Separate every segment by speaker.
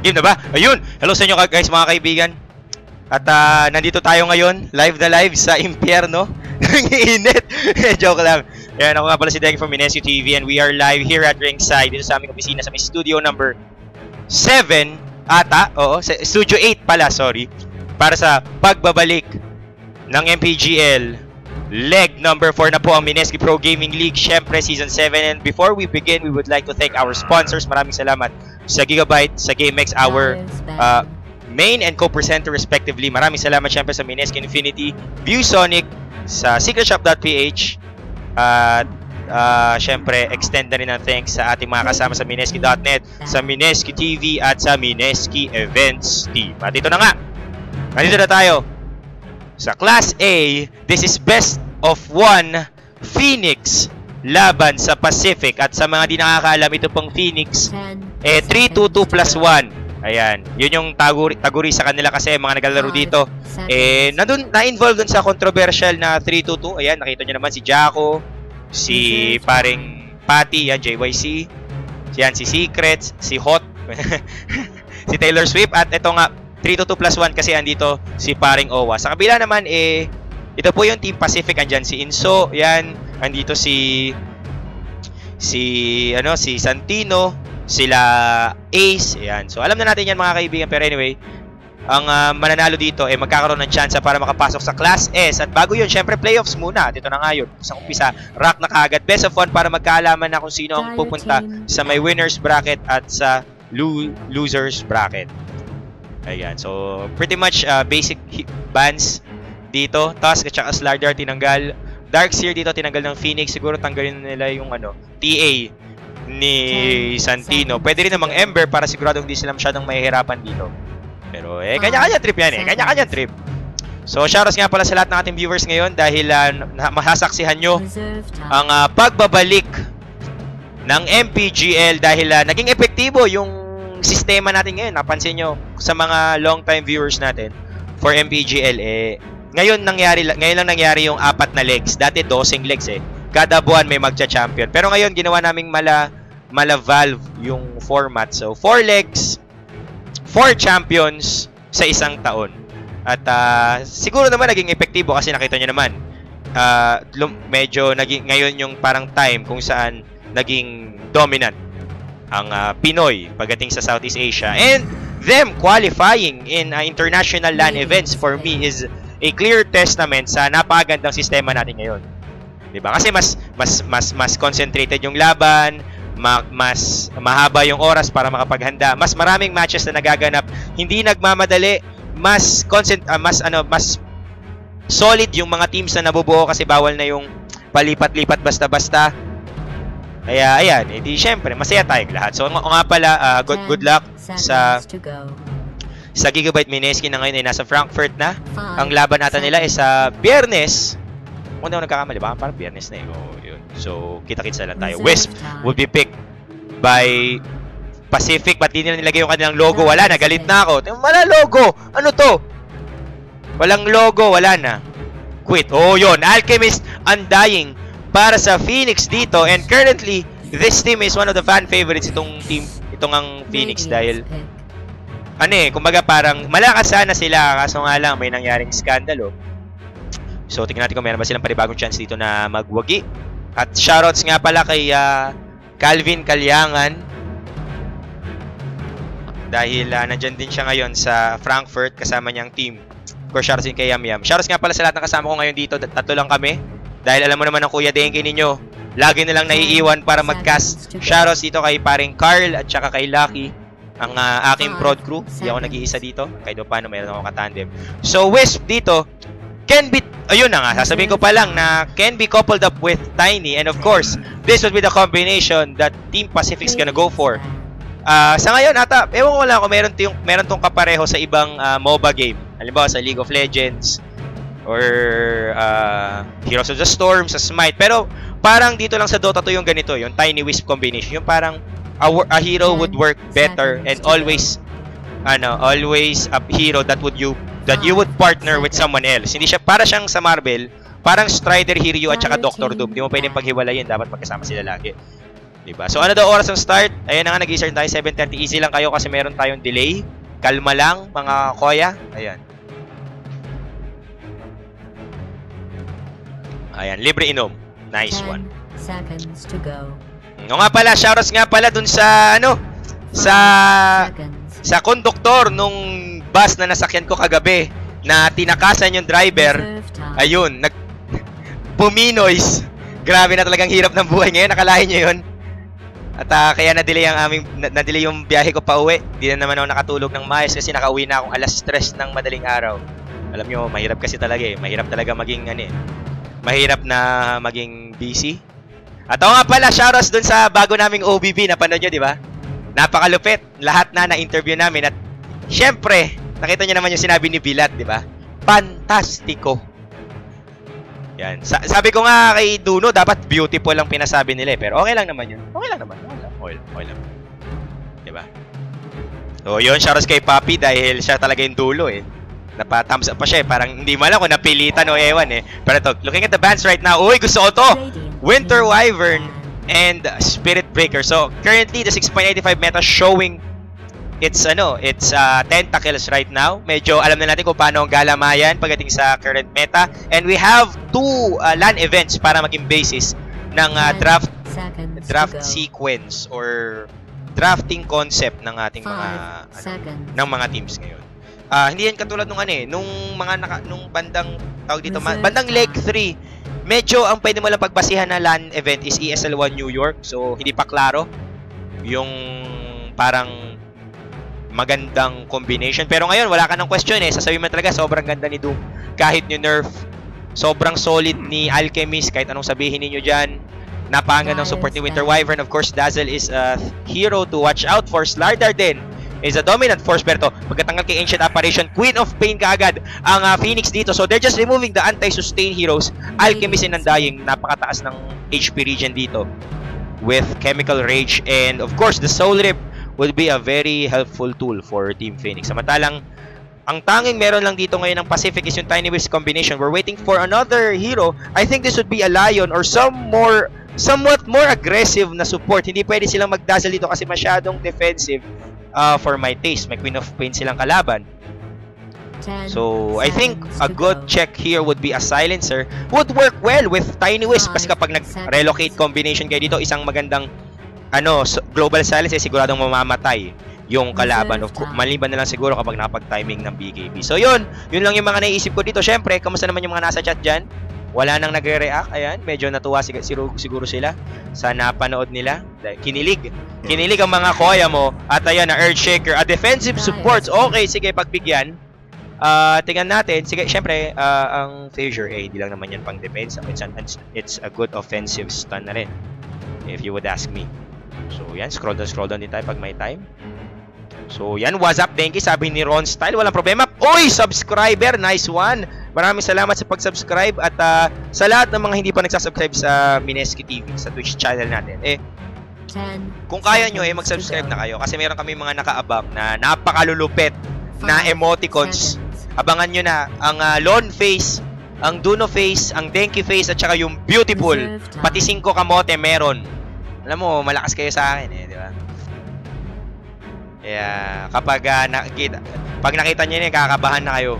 Speaker 1: Game na ba? Ayun! Hello sa inyo guys, mga kaibigan. At nandito tayo ngayon, live na live sa impyerno. Nangiinit! Joke lang. Ayan, ako nga pala si Deng from Minesky TV and we are live here at Ringside dito sa aming opisina sa may studio number 7 ata. Oo, studio 8 pala, sorry. Para sa pagbabalik ng MPGL. Leg number 4 na po ang Minesky Pro Gaming League, syempre Season 7. And before we begin, we would like to thank our sponsors. Maraming salamat sa Gigabyte, sa GameX, our main and co-presenter respectively. Maraming salamat syempre sa Minesky Infinity, ViewSonic, sa secretshop.ph, at syempre extend na rin ang thanks sa ating mga kasama sa Minesky.net, sa Minesky TV at sa Minesky Events Team. At ito na nga, nandito na tayo sa Class A. This is best of 1 Phoenix laban sa Pacific. At sa mga di nakakaalam, ito pong Phoenix 3-2-2+1. Ayan, yun yung taguri sa kanila kasi mga naglalaro dito. Na-involve dun sa controversial na 3-2-2. Ayan, nakita nyo naman si Jaco, si paring Patty, yan, JYC. Yan, si Secrets, si Hot, si Taylor Swift. At ito nga, 3-2-2+1 kasi andito si paring Owa. Sa kabila naman, ito po yung Team Pacific. Andyan si Inso, yan. Andito si Santino, sila Ace, ayan. So alam na natin yan mga kaibigan, pero anyway, ang mananalo dito ay magkakaroon ng chance para makapasok sa Class S. At bago yun, syempre playoffs muna. Dito na nga yun, sa umpisa, rock na kaagad. Best of 1 para magkaalaman na kung sino ang pupunta sa may winners bracket at sa losers bracket. Ayan, so pretty much basic bans dito. Tusk at saka Slardar tinanggal. Darkseer dito tinanggal ng Phoenix. Siguro tanggalin nila yung TA ni Santino. Pwede rin namang Ember para siguradong hindi sila masyadong mahihirapan dito. Pero kanya-kanya trip yan kanya-kanya trip. So shoutouts nga pala sa lahat ng ating viewers ngayon dahil masasaksihan nyo ang pagbabalik ng MPGL dahil naging epektibo yung sistema natin ngayon. Napansin nyo sa mga long time viewers natin for MPGL, ngayon lang nangyari yung 4 na legs. Dati 12 legs Kada buwan may magcha-champion. Pero ngayon ginawa naming mala valve yung format. So 4 legs, 4 champions sa isang taon. At siguro naman naging epektibo kasi nakita nyo naman medyo naging ngayon yung parang time kung saan naging dominant ang Pinoy pagdating sa Southeast Asia. And them qualifying in international LAN events for me is a clear testament sa napakagandang sistema natin ngayon. Diba? Kasi mas concentrated yung laban, mas mahaba yung oras para makapaghanda, mas maraming matches na nagaganap, hindi nagmamadali, mas solid yung mga teams na nabubuo kasi bawal na yung palipat-lipat basta-basta. Kaya ayan, edi syempre masaya tayong lahat. So nga pala, good luck sa Gigabyte Minesky na ngayon ay nasa Frankfurt na. Ang laban natin nila ay sa Biyernes. Kung hindi ako nagkakamali, baka parang Biyernes na yun. So, kita-kits na lang tayo. Wisp will be picked by Pacific. Ba't di nila nilagay yung kanilang logo? Wala na, galit na ako. Wala logo! Ano to? Walang logo, wala na. Quit. Oh, yun. Alchemist Undying para sa Phoenix dito. And currently, this team is one of the fan favorites itong ang Phoenix dahil kumbaga parang malakas sana sila kaso nga lang may nangyaring skandalo. So, tingnan natin kung meron ba silang panibagong chance dito na magwagi. At shoutouts nga pala kay Calvin Kalyangan. Dahil nandyan din siya ngayon sa Frankfurt kasama niyang team. Of course, shoutouts din kay Yamyam. Shoutouts nga pala sa lahat ng kasama ko ngayon dito. Tatlo lang kami. Dahil alam mo naman ang Kuya Dengue ninyo, lagi nilang naiiwan para mag-cast. Shoutouts dito kay paring Carl at saka kay Lucky. Ang aking prod crew. Hindi ako nag-iisa dito. Kahit paano, mayroon ako katandem. So, Wisp dito can be, ayun na nga, sasabihin ko pa lang na can be coupled up with Tiny. And of course, this would be the combination that Team Pacific's gonna go for. Sa ngayon, ata, ewan ko lang kung meron tong kapareho sa ibang MOBA game. Halimbawa sa League of Legends or Heroes of the Storm, sa Smite. Pero parang dito lang sa Dota 2 yung ganito, yung Tiny Wisp combination. Yung parang a hero would work better and always a hero that you would partner with someone else. Hindi siya para siyang sa Marvel, parang Strider, Hiryu at saka Doctor Doom. Hindi mo pwedeng paghiwalayin, dapat magkasama sila lagi. Diba? So ano daw oras ng start? Ayan na nga, nag-start tayo 7:30. Easy lang kayo kasi meron tayong delay. Kalma lang mga koya. Ayan. Ayan, libre inom. Nice one.
Speaker 2: 10 seconds to go.
Speaker 1: O nga pala, shoutouts nga pala dun sa ano, sa konduktor nung bus na nasakyan ko kagabi na tinakasan yung driver. Ayun, buminoys. Grabe na talagang hirap ng buhay ngayon, nakalain nyo yun. At kaya na-delay yung biyahe ko pa uwi. Di na naman ako nakatulog ng maayos kasi nakauwi na akong alas 3 ng madaling araw. Alam nyo, mahirap kasi talaga eh. Mahirap talaga maging mahirap na maging busy. At ako nga pala, shoutouts dun sa bago naming OBB, napanood nyo, di ba? Napakalupit. Lahat na interview namin. At syempre, nakita nyo naman yung sinabi ni Bilat, di ba? Pantastiko. Yan. Sabi ko nga kay Duno, dapat beautiful lang pinasabi nila eh. Pero okay lang naman yun. Okay lang naman. Okay lang. Diba? So yun, shoutouts kay Papi dahil siya talaga yung dulo eh. Napa-thumbs up pa siya eh. Parang hindi mo alam kung napilitan o ewan eh. Pero ito, looking at the bands right now. Uy, gusto ko to! Winter Wyvern and Spirit Breaker. So currently, the 6.85 meta showing it's tentacles right now. Medyo alam na natin kung paano ang galamayan pagdating sa current meta. And we have 2 LAN events para maging basis ng draft sequence or drafting concept ng ating mga teams ngayon. Hindi yan katulad nung nung bandang tawag dito, bandang leg 3. Medyo ang pwede mo lang pagbasihan na LAN event is ESL1 New York. So hindi pa klaro yung parang magandang combination. Pero ngayon, wala ka ng question eh. Sasabihin mo talaga, sobrang ganda ni Doom. Kahit ni Nerf, sobrang solid ni Alchemist. Kahit anong sabihin niyo dyan. Napakagandang support ni Winter Wyvern. Of course, Dazzle is a hero to watch out for. Slardar din is a dominant force. Pero pagkatanggal kay Ancient Apparition, Queen of Pain kaagad ang Phoenix dito. So they're just removing the anti-sustain heroes. Alchemist and Undying, napakataas ng HP regen dito with Chemical Rage. And of course, the Soul Rip would be a very helpful tool for Team Phoenix. Samantalang, ang tanging meron lang dito ngayon ng Pacific is yung Tiny Wisp combination. We're waiting for another hero. I think this would be a Lion or somewhat more aggressive na support. Hindi pwede silang mag-dazzle dito kasi masyadong defensive for my taste. May Queen of Pain silang kalaban. So, I think a good check here would be a Silencer. Would work well with Tiny Wisp kasi kapag nag-relocate combination kayo dito, isang magandang global silence siguradong mamamatay yung kalaban. Maliban na lang siguro kapag nakapag-timing ng BKB. So yun lang yung mga naiisip ko dito. Syempre, kamusta naman yung mga nasa chat dyan? Wala nang nagre-react. Ayan, medyo natuwa siguro sila sa napanood nila. Kinilig ang mga koya mo. At ayan na Earthshaker, a defensive supports. Okay, sige, pagbigyan. Tingnan natin. Sige, syempre, ang Phasure, hindi lang naman yan pang defense. It's a good offensive stun na rin, if you would ask me. So yan, scroll down din tayo pag may time. So yan, what's up, thank you, sabi ni Ron Style, walang problema. Uy, subscriber, nice one. Maraming salamat sa pag-subscribe. At sa lahat ng mga hindi pa nagsasubscribe sa Mineski TV, sa Twitch channel natin, kung kaya nyo, mag-subscribe na kayo. Kasi meron kami mga nakaabang na napakalulupet na emoticons. Abangan nyo na ang Lone Face, ang Duno Face, ang Denki Face, at saka yung Beautiful. Pati 5 kamote meron. Alam mo, malakas kayo sa akin eh, di ba? Yeah, kapag nakita niyo yun, kakabahan na kayo.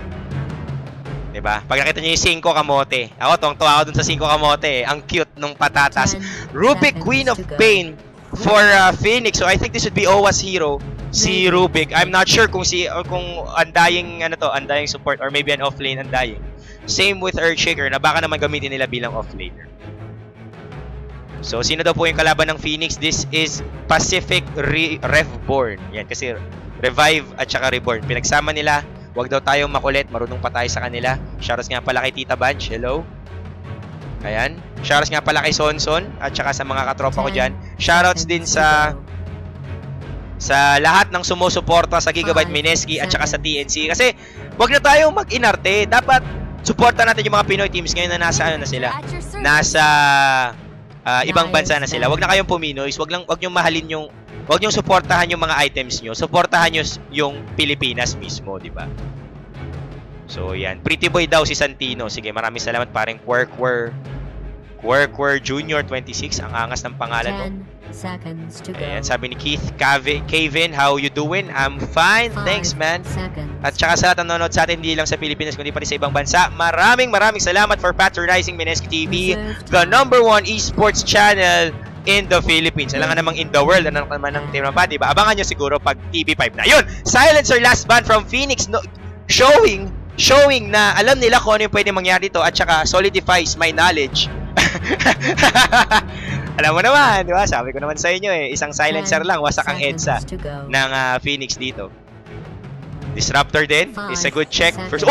Speaker 1: Di ba? Pag nakita niyo yung 5 kamote. Ako, tuwang-tuwa ako dun sa 5 kamote eh. Ang cute nung patatas. Rubik, Queen of Pain for Phoenix. So I think this would be Owa's hero, si Rubik. I'm not sure kung Undying Undying support or maybe an offlane Undying. Same with Earthshaker na baka naman gamitin nila bilang offlaner. So, sino daw po yung kalaban ng Phoenix? This is Pacific Reborn. Yan, kasi Revive at saka Reborn. Pinagsama nila. Huwag daw tayong makulit. Marunong pa tayo sa kanila. Shoutouts nga pala kay Tita Bunch. Hello. Ayan. Shoutouts nga pala kay Sonson at saka sa mga katropa ko dyan. Shoutouts din sa lahat ng sumusuporta sa Gigabyte Mineski at saka sa TNC. Kasi, huwag na tayong mag-inarte. Dapat, supportan natin yung mga Pinoy teams ngayon na nasa Nasa ibang bansa na sila. Wag na kayong puminoys, wag niyo mahalin wag niyo suportahan yung mga items niyo. Suportahan niyo yung Pilipinas mismo, di ba? So, yan. Pretty boy daw si Santino. Sige, maraming salamat paring Quirquir Jr. 26. Ang angas ng pangalan mo.
Speaker 2: 10 seconds to go.
Speaker 1: Ayan, sabi ni Keith Kevin, how you doing? I'm fine,
Speaker 2: 5
Speaker 1: thanks man.
Speaker 2: seconds.
Speaker 1: At saka sa lahat ng nanonood sa atin, hindi lang sa Pilipinas, kundi pati sa ibang bansa. Maraming salamat for patronizing Mineski TV, the #1 esports channel in the Philippines. Alam nga namang in the world, ano naman ng team pa, diba? Abangan nyo siguro pag TV5 na. Yun! Silencer last ban from Phoenix, no, showing na alam nila kung ano yung pwede mangyari dito at saka solidifies my knowledge. Alam mo naman, di ba? Sabi ko naman sa inyo isang silencer lang, wasak ang EDSA ng Phoenix dito. Disruptor din is a good check. First,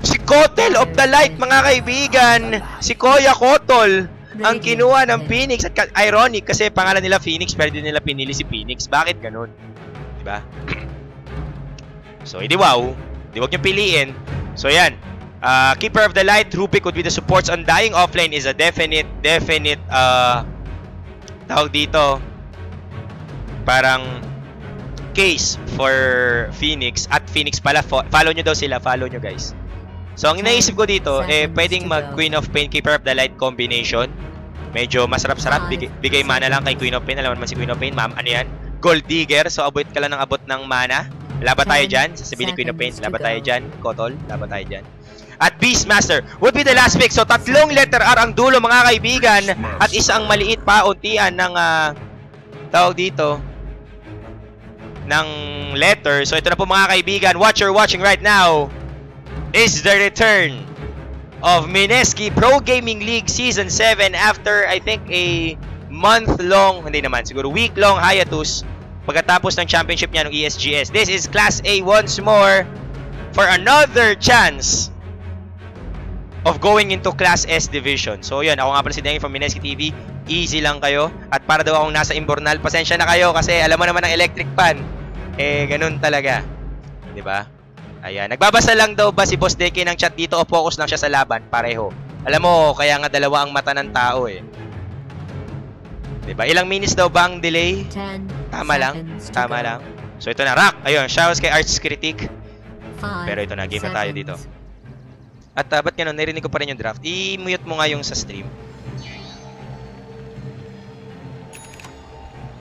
Speaker 1: si Kotel of the Light, mga kaibigan. Si Koya Kotol ang kinuha ng Phoenix. At ironic kasi pangalan nila Phoenix pero din nila pinili si Phoenix. Bakit ganun? Diba? So, hindi wow. Di wag nyo piliin. So, yan. Keeper of the Light, Rubik would be the supports on dying offline is a definite tawag dito. Parang case for Phoenix. At Phoenix pala. Follow nyo daw sila. Follow nyo guys. So, ang inaisip ko dito, pwedeng mag Queen of Pain, Keeper of the Light combination. Medyo masarap-sarap. Bigay mana lang kay Queen of Pain. Alam naman si Queen of Pain, ma'am. Ano yan? Gold Digger. So, abot ka lang ng abot ng mana. Laban tayo dyan. Sasabihin ni Queen of Pain. Laban tayo dyan. Kotol. Laban tayo dyan. At Beastmaster would be the last pick. So, 3 letter R ang dulo, mga kaibigan. At isang maliit pa, untian ng tawag dito ng letter. So, ito na po, mga kaibigan. What you're watching right now is the return of Mineski Pro Gaming League Season 7 after, I think, a month-long, hindi naman, siguro week-long hiatus pagkatapos ng championship niya ng ESGS. This is Class A once more for another chance of going into Class S Division. So, yun, ako nga pala si Dengi from Mineski TV. Easy lang kayo. At para daw akong nasa Imbornal, pasensya na kayo kasi alam mo naman ang electric pan. Ganun talaga. Diba? Ayan. Nagbabasa lang daw ba si Boss Deke ng chat dito o focus lang siya sa laban? Pareho. Alam mo, kaya nga dalawa ang mata ng tao Diba? Ilang minutes daw ba ang delay?
Speaker 2: 10
Speaker 1: Tama lang. Tama lang. So ito na, Rock. Ayun, shoutouts kay Arts Critic. Pero ito na, game na tayo dito. At ba't ganun? Narinig ko pa rin yung draft. I-mute mo nga yung sa stream.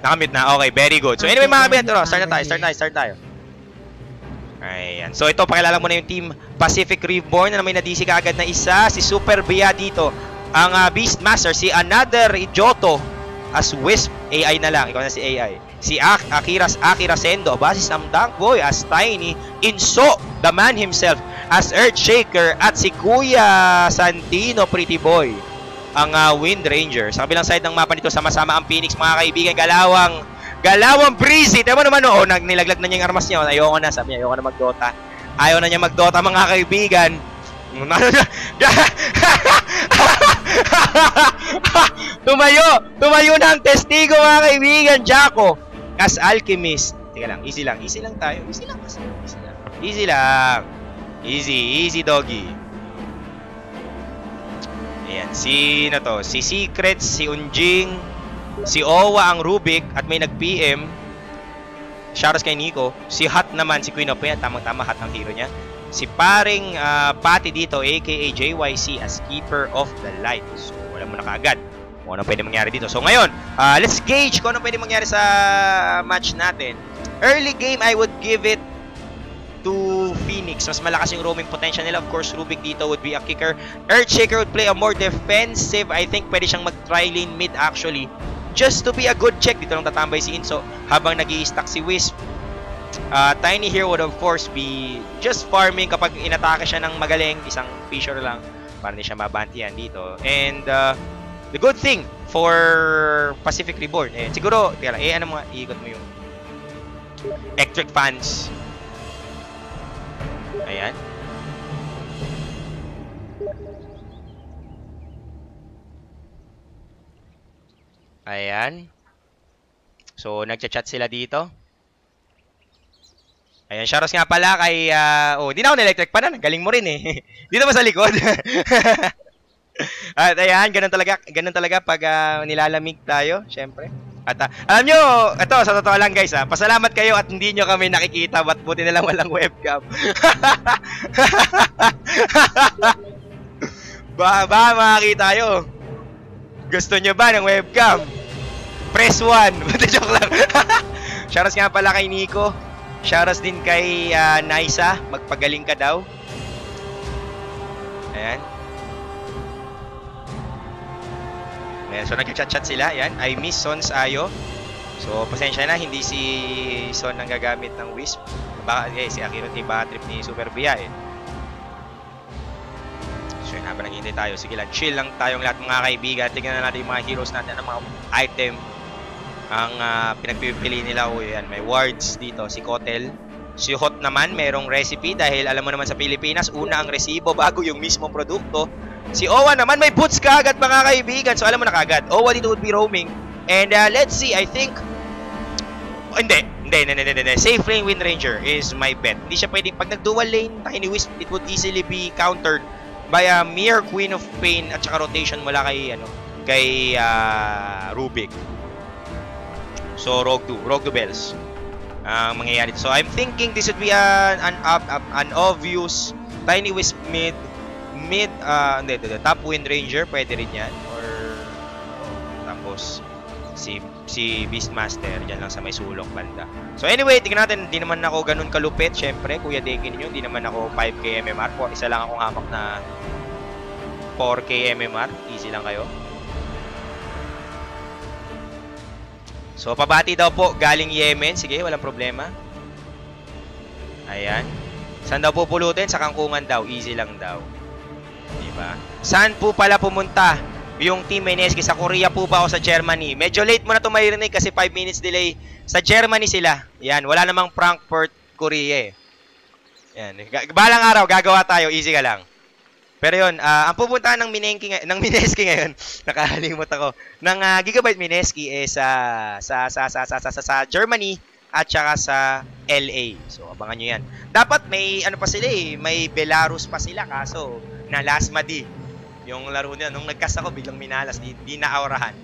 Speaker 1: Nakamute na. Okay, very good. So anyway, mga kabento, start na tayo. Ayan. So ito, pakilala mo na yung team Pacific Reborn na may nadisi ka agad na isa. Si Super Bia dito. Ang Beastmaster, si Another Idioto as Wisp. AI na lang. Ikaw na si AI. Si Akira Sendo. Aba, si Sam Dankboy as Tiny. Inso, the man himself, as Earthshaker. At si Kuya Santino, Pretty Boy. Ang Wind Ranger. Sa kabilang side ng mapa nito, sama-sama ang Phoenix, mga kaibigan. Galawang Breezy. Tama naman nilaglag na niya yung armas niya. Ayoko na. Sabi niya, ayoko na mag-Dota. Ayaw na niya mag-Dota, mga kaibigan. Tumayo na ang testigo, mga kaibigan. Jaco as Alchemist. Teka lang, easy lang tayo. Easy lang. Easy doggy. Ayan, si Secrets, si Unjing, si Owa ang Rubik at may nag-PM. Shoutouts kay Nico. Si Hot naman, si Queen of Pain. Tamang-tama, Hot ang hero niya. Si paring Patty dito, aka JYC as Keeper of the Light. So, wala mo na kaagad kung ano pwede mangyari dito. So, ngayon, let's gauge kung ano pwede mangyari sa match natin. Early game, I would give it to Phoenix. Mas malakas yung roaming potential nila. Of course, Rubik dito would be a kicker. Earthshaker would play a more defensive. I think pwede siyang mag-tri-lane mid actually. Just to be a good check. Dito lang tatambay si Inso habang nag-i-stack si Wisp. Tiny here would of course be just farming kapag inatake siya ng magaling. Isang Fissure lang para hindi siya mabantiyan dito. And the good thing for Pacific Reborn, siguro, teka lang, ano mga, iikot mo yung electric fans. Ayan. Ayan. So, nagchat-chat sila dito. Ayan, shoutouts nga pala kay, di na ako na-electric pa na. Galing mo rin Dito ba sa likod? At ayan, ganun talaga pag nilalamig tayo, syempre. At alam nyo, ito, sa totoo lang guys, pasalamat kayo at hindi nyo kami nakikita, ba't buti na lang walang webcam. Ba makakita tayo. Gusto nyo ba ng webcam? Press 1. Joke lang. Shoutout nga pala kay Nico. Shoutout din kay Naisa. Magpagaling ka daw. Ayan. Ayan. So nag-chat-chat sila. Ayan. I miss Sons Ayo. So pasensya na. Hindi si Son ang gagamit ng Wisp. Baka si Akiro iba trip ni Super Bia eh. So yun, habang naghihintay tayo, sige lang, chill lang tayong lahat mga kaibigan. Tingnan na natin yung mga heroes natin, ang mga item ang pinagpipili nila. O yan, may wards dito, si Kotel. Si Hot naman, merong recipe dahil alam mo naman sa Pilipinas, una ang resibo bago yung mismong produkto. Si Owa naman, may boots kaagad mga kaibigan. So alam mo na kaagad, Owa dito would be roaming. And let's see, I think, hindi. Safe lane Wind Ranger is my bet. Hindi siya pwedeng, pag nag-dual lane, Tiny Wisp, it would easily be countered by a mere Queen of Pain at saka rotation mula kay Rubik. So Rogue 2 Bells ang mangyayari. So I'm thinking this would be an obvious Tiny Wisp mid top Wind Ranger, pwede rin yan, or tapos si Beastmaster dyan lang sa may sulok banda. So anyway, tingnan natin. Hindi naman ako ganun kalupit. Syempre, Kuya Dekin nyo, hindi naman ako 5k MMR. Isa lang akong hamak na 4k MMR. Easy lang kayo. So pabati daw po galing Yemen. Sige, walang problema. Ayan. Saan daw po pulutin? Sa Kangkungan daw. Easy lang daw. Diba? Saan po pala pumunta yung Team Meneski? Sa Korea po ba o sa Germany? Medyo late mo na ito maririnig kasi 5 minutes delay. Sa Germany sila. Yan, wala namang Frankfurt, Korea eh. Yan, balang araw gagawa tayo, easy ka lang. Pero yun, ang pupuntahan ng Meneski ngayon, nakalimot ako, ng Gigabyte Meneski is sa Germany at saka sa LA. So abangan nyo yan. Dapat may ano pa sila eh, may Belarus pa sila, kaso na last madi yung laro niya. Nung nagcast ako, biglang minalas, di naaurahan.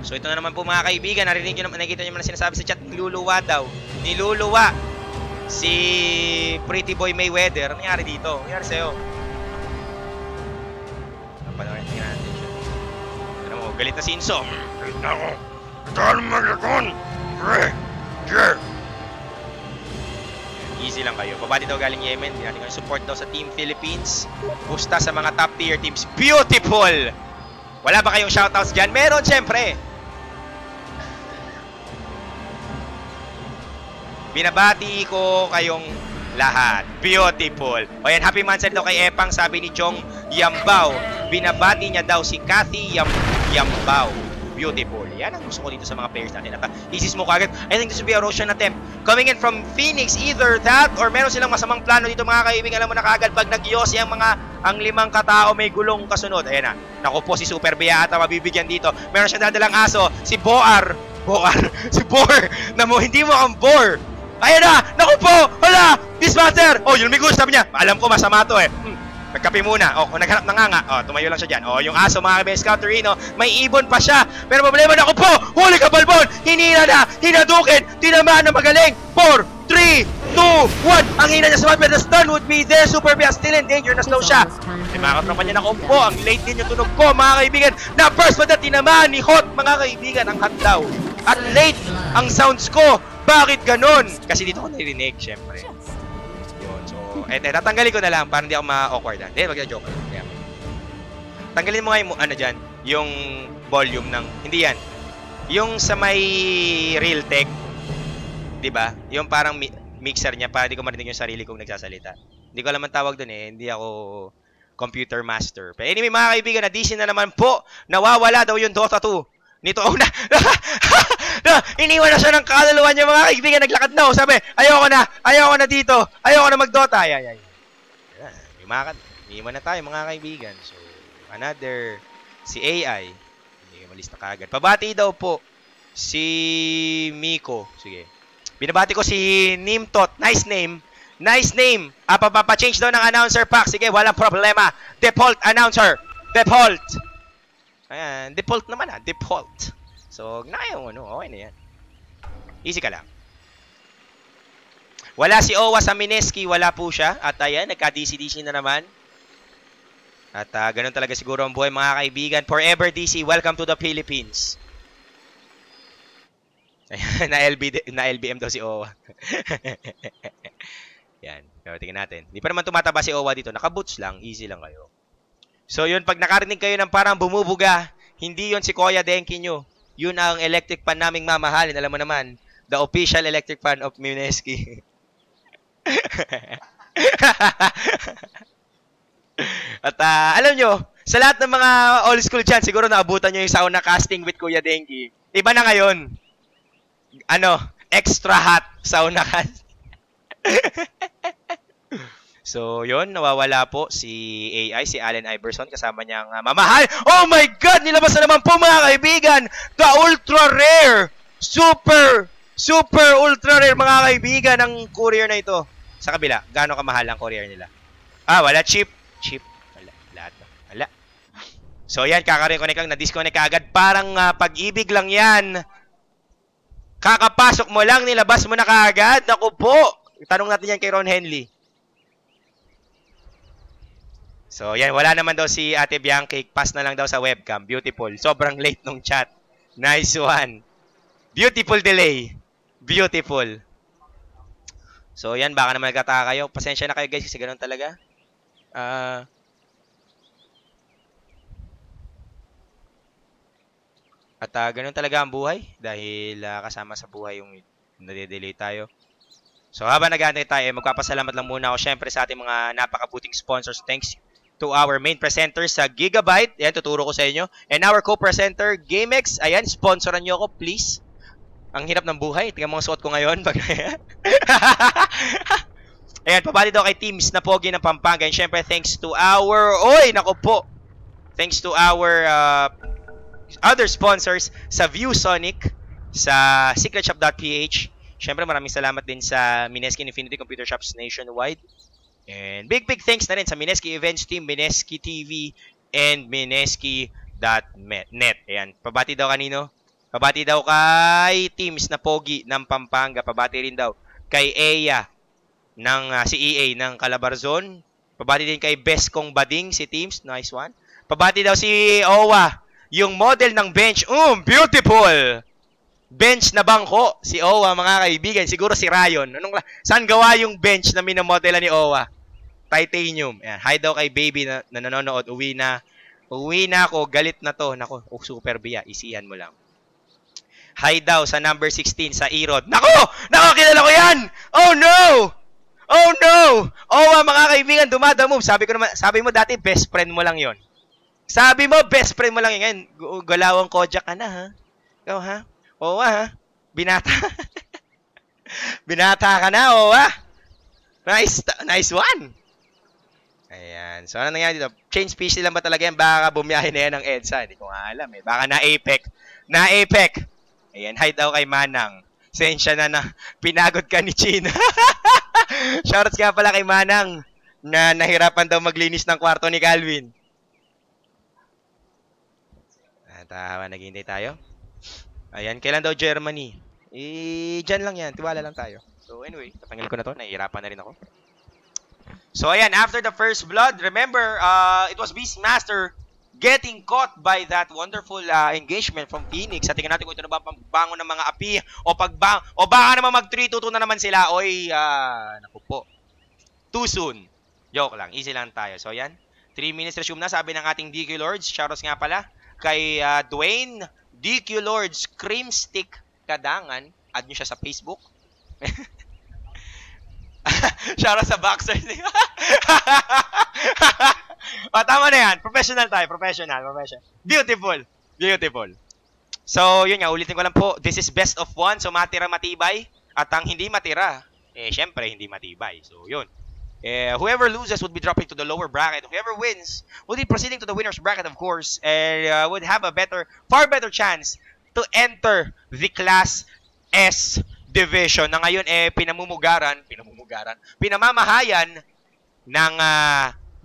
Speaker 1: So ito na naman po mga kaibigan, narinig nyo naman, nakikita nyo naman na sinasabi sa chat, niluluwa daw. Niluluwa si Pretty Boy Mayweather. Ano nangyari dito? Ano nangyari sa'yo? Napanorin natin siya. Ano mo, galit na si Inso. Galit na ako. Saan mag-lakon? Easy lang kayo. Babati daw galing Yemen. Hindi natin kayo support daw sa Team Philippines. Busta sa mga top tier teams. Beautiful! Wala ba kayong shoutouts dyan? Meron, syempre! Binabati ko kayong lahat. Beautiful. O yan, happy Mansell daw kay Epang, sabi ni Chong Yambao. Binabati niya daw si Cathy Yambao. Beautiful. Yan ang gusto ko dito sa mga players natin. At isis mo kagad. I think this will be a Roshan attempt. Coming in from Phoenix, either that or meron silang masamang plano dito mga kaibigan. Alam mo na kagad pag nag-yosi ang limang katao may gulong kasunod. Ayan na. Naku po si Super Bea ata mabibigyan dito. Meron siya dadalang aso. Si Boar. Si Boar. Hindi mo ang Boar. Ayan na! Naku po! Hala! Beastmaster! Oh, yung may gusto sabi niya. Alam ko masama to eh. Nagkape muna. Oh, naghanap na nga. Oh, tumayo lang siya dyan. Oh, yung aso mga best counterino, may ibon pa siya. Pero problema na ako po! Huli ka, Balbon! Hinila na! Hinadukin! Tinamaan na magaling! 4, 3, 2, 1! Ang hina niya sa mapit. The stun would be there. Super Bea still in danger. Na-slow siya. May mga katrapan niya na kumpo. Ang late din yung tunog ko, mga kaibigan. Na first but that tinamaan ni Hot, mga kaibigan. Ang hotdaw. At late ang sounds ko. Bakit ganon? Kasi dito ko narinig, syempre. Yun, so, tatanggalin ko na lang para hindi ako ma-awkward. Hindi, mag-joke lang. Yeah. Tanggalin mo nga yung, yung volume ng, hindi yan. Yung sa may Realtek, di ba? Yung parang mixer niya, para hindi ko marinig yung sarili kong nagsasalita. Hindi ko alam ang tawag dun eh. Hindi ako computer master. Pero anyway, mga kaibigan, na-DC na naman po. Nawawala daw yung Dota 2. Nito, iniwan na siya ng kaluluwa niya mga kaibigan, naglakad na. Sabi, ayoko na dito, ayoko na mag-Dota. Ay. Iniwan na tayo mga kaibigan. So, another, si AI. Hindi ko malista kagad. Pabati daw po si Miko. Sige. Binabati ko si Nimtot. Nice name. Papapa-change daw ng announcer pack. Sige, walang problema. Default announcer. Default. Ayan, default naman default. So, na yung okay na yan. Easy ka lang. Wala si Owa sa Meneski, wala po siya. At ayan, nagka-DC-DC na naman. At ganun talaga siguro ang buhay mga kaibigan. Forever DC, welcome to the Philippines. Ayan, na LBM daw si Owa. Yan, pero tingnan natin. Hindi pa naman tumataba si Owa dito. Naka-boots lang, easy lang kayo. So yun, pag nakarinig kayo ng parang bumubuga, hindi yun si Kuya Denki nyo. Yun ang electric fan naming mamahalin. Alam mo naman, the official electric fan of Mineski. At alam nyo, sa lahat ng mga old school dyan, siguro naabutan nyo yung sauna casting with Kuya Denki. Iba na ngayon. Ano, extra hot sauna casting. So, yun, nawawala po si AI, si Allen Iverson, kasama niyang mamahal. Oh my God! Nilabas na naman po mga kaibigan! The ultra rare! Super ultra rare mga kaibigan ng courier na ito. Sa kabila, gaano kamahal ang courier nila? Wala. Cheap. Wala. Lahat na. Wala. So, yan, kaka-reconnect lang. Na-disconnect ka agad. Parang pag-ibig lang yan. Kakapasok mo lang, nilabas mo na kaagad. Naku po! Tanong natin yan kay Ron Henley. So, yan. Wala naman daw si Ate Bianchi. Pass na lang daw sa webcam. Beautiful. Sobrang late nung chat. Nice one. Beautiful delay. Beautiful. So, yan. Baka naman nagkataka kayo. Pasensya na kayo guys kasi ganun talaga. At ganun talaga ang buhay. Dahil kasama sa buhay yung nade-delay tayo. So, habang nag-aantay tayo, magpapasalamat lang muna ako syempre sa ating mga napakabuting sponsors. Thanks to our main presenter sa Gigabyte. Ayan, tuturo ko sa inyo. And our co-presenter, GameX. Ayan, sponsoran nyo ako, please. Ang hirap ng buhay. Tingnan mo ang suot ko ngayon. Ayan, pabali daw kay Teams na pogi ng Pampanga. And syempre, thanks to our... Oy, nako po! Thanks to our other sponsors sa ViewSonic, sa secretshop.ph. Syempre, maraming salamat din sa Mineski Infinity Computer Shops nationwide. And big thanks na rin sa Mineski Events Team, Mineski TV, and Mineski.net. Ayan, pabati daw kanino? Pabati daw kay Teams na pogi ng Pampanga. Pabati rin daw kay EA ng si EA ng Calabarzon. Pabati din kay Best Kong Bading si Teams. Nice one. Pabati daw si Owa, yung model ng bench. Beautiful! Bench na bangko. Si Owa, mga kaibigan. Siguro si Ryan. Saan gawa yung bench na minamodela ni Owa? Titanium. Ayan. Hi daw kay baby na nanonood. Uwi na ako. Galit na to. Nako, super biya. Isihan mo lang. Hi daw sa number 16 sa Erod. Nako! Kilala ko yan! Oh no! Owa, mga kaibigan, dumadamove. Sabi mo dati, best friend mo lang yon. Sabi mo, best friend mo lang yun. Ngayon, galawang Kojak ka na, ha? Ikaw, ha? Owa, ha? Binata. Binata ka na, Owa. Nice one. Ayan. So, ano nangyari dito? Change PC lang ba talaga yan? Baka bumiyahin na yan ng EDSA. Hindi ko nga alam, eh. Baka na-APEC. Ayan. Hi daw kay Manang. Sensya na pinagod ka ni China. Shoutouts nga pala kay Manang na nahirapan daw maglinis ng kwarto ni Calvin. At naghihintay tayo. Ayan, kailan daw Germany? Dyan lang yan. Tiwala lang tayo. So anyway, natanggal ko na to. Nahihirapan na rin ako. So ayan, after the first blood, remember, it was Beastmaster getting caught by that wonderful engagement from Phoenix. At tingnan natin kung ito na ba pagbangon ng mga api o baka naman mag 3-2-2 na naman sila. Oy, naku po. Too soon. Joke lang. Easy lang tayo. So ayan, 3 minutes resume na, sabi ng ating DQ Lords. Shoutouts nga pala kay Dwayne DQ Lords Creamstick Kadangan. Add nyo siya sa Facebook. Shoutout sa Boxers. Tama na yan. Professional tayo. Professional. Beautiful. So, yun nga. Ulitin ko lang po. This is best of 1. So, matira matibay. At ang hindi matira, syempre, hindi matibay. So, yun. Whoever loses would be dropping to the lower bracket. Whoever wins would be proceeding to the winner's bracket, of course, and would have a far better chance to enter the Class S division na ngayon pinamamahayan ng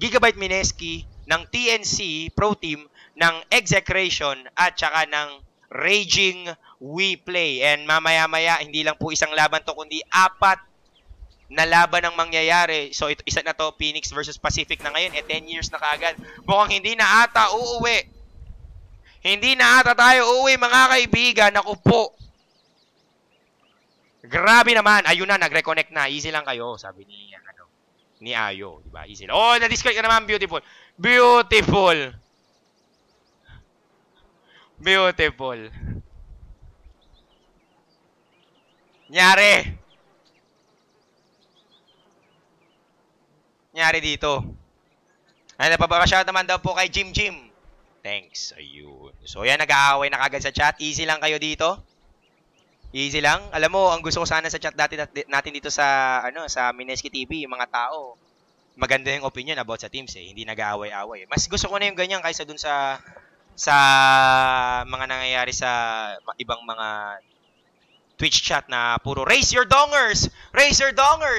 Speaker 1: Gigabyte Mineski, ng TNC Pro Team, ng Execration at saka ng Raging We Play. And mamaya-maya, hindi lang po isang laban to, kundi 4 na laban ang mangyayari. So, ito, isa na to, Phoenix versus Pacific na ngayon. 10 years na kaagad. Mukhang hindi na ata uuwi. Hindi na ata tayo uuwi, mga kaibigan. Naku po. Grabe naman. Ayun na, nag-reconnect na. Easy lang kayo, sabi ni Ayo, di ba? Easy lang. Oh, na-disconnect ka naman. Beautiful. Beautiful. Beautiful. Nyari dito. Ay, napabakasya naman daw po kay Jim. Thanks. Ayun. So, yan, nag-aaway na kagad sa chat. Easy lang kayo dito. Easy lang. Alam mo, ang gusto ko sana sa chat natin dito sa sa Mineski TV, yung mga tao, maganda yung opinion about sa teams eh. Hindi nag-aaway-away. Mas gusto ko na yung ganyan kaysa dun sa mga nangyayari sa ibang mga Twitch chat na puro raise your dongers,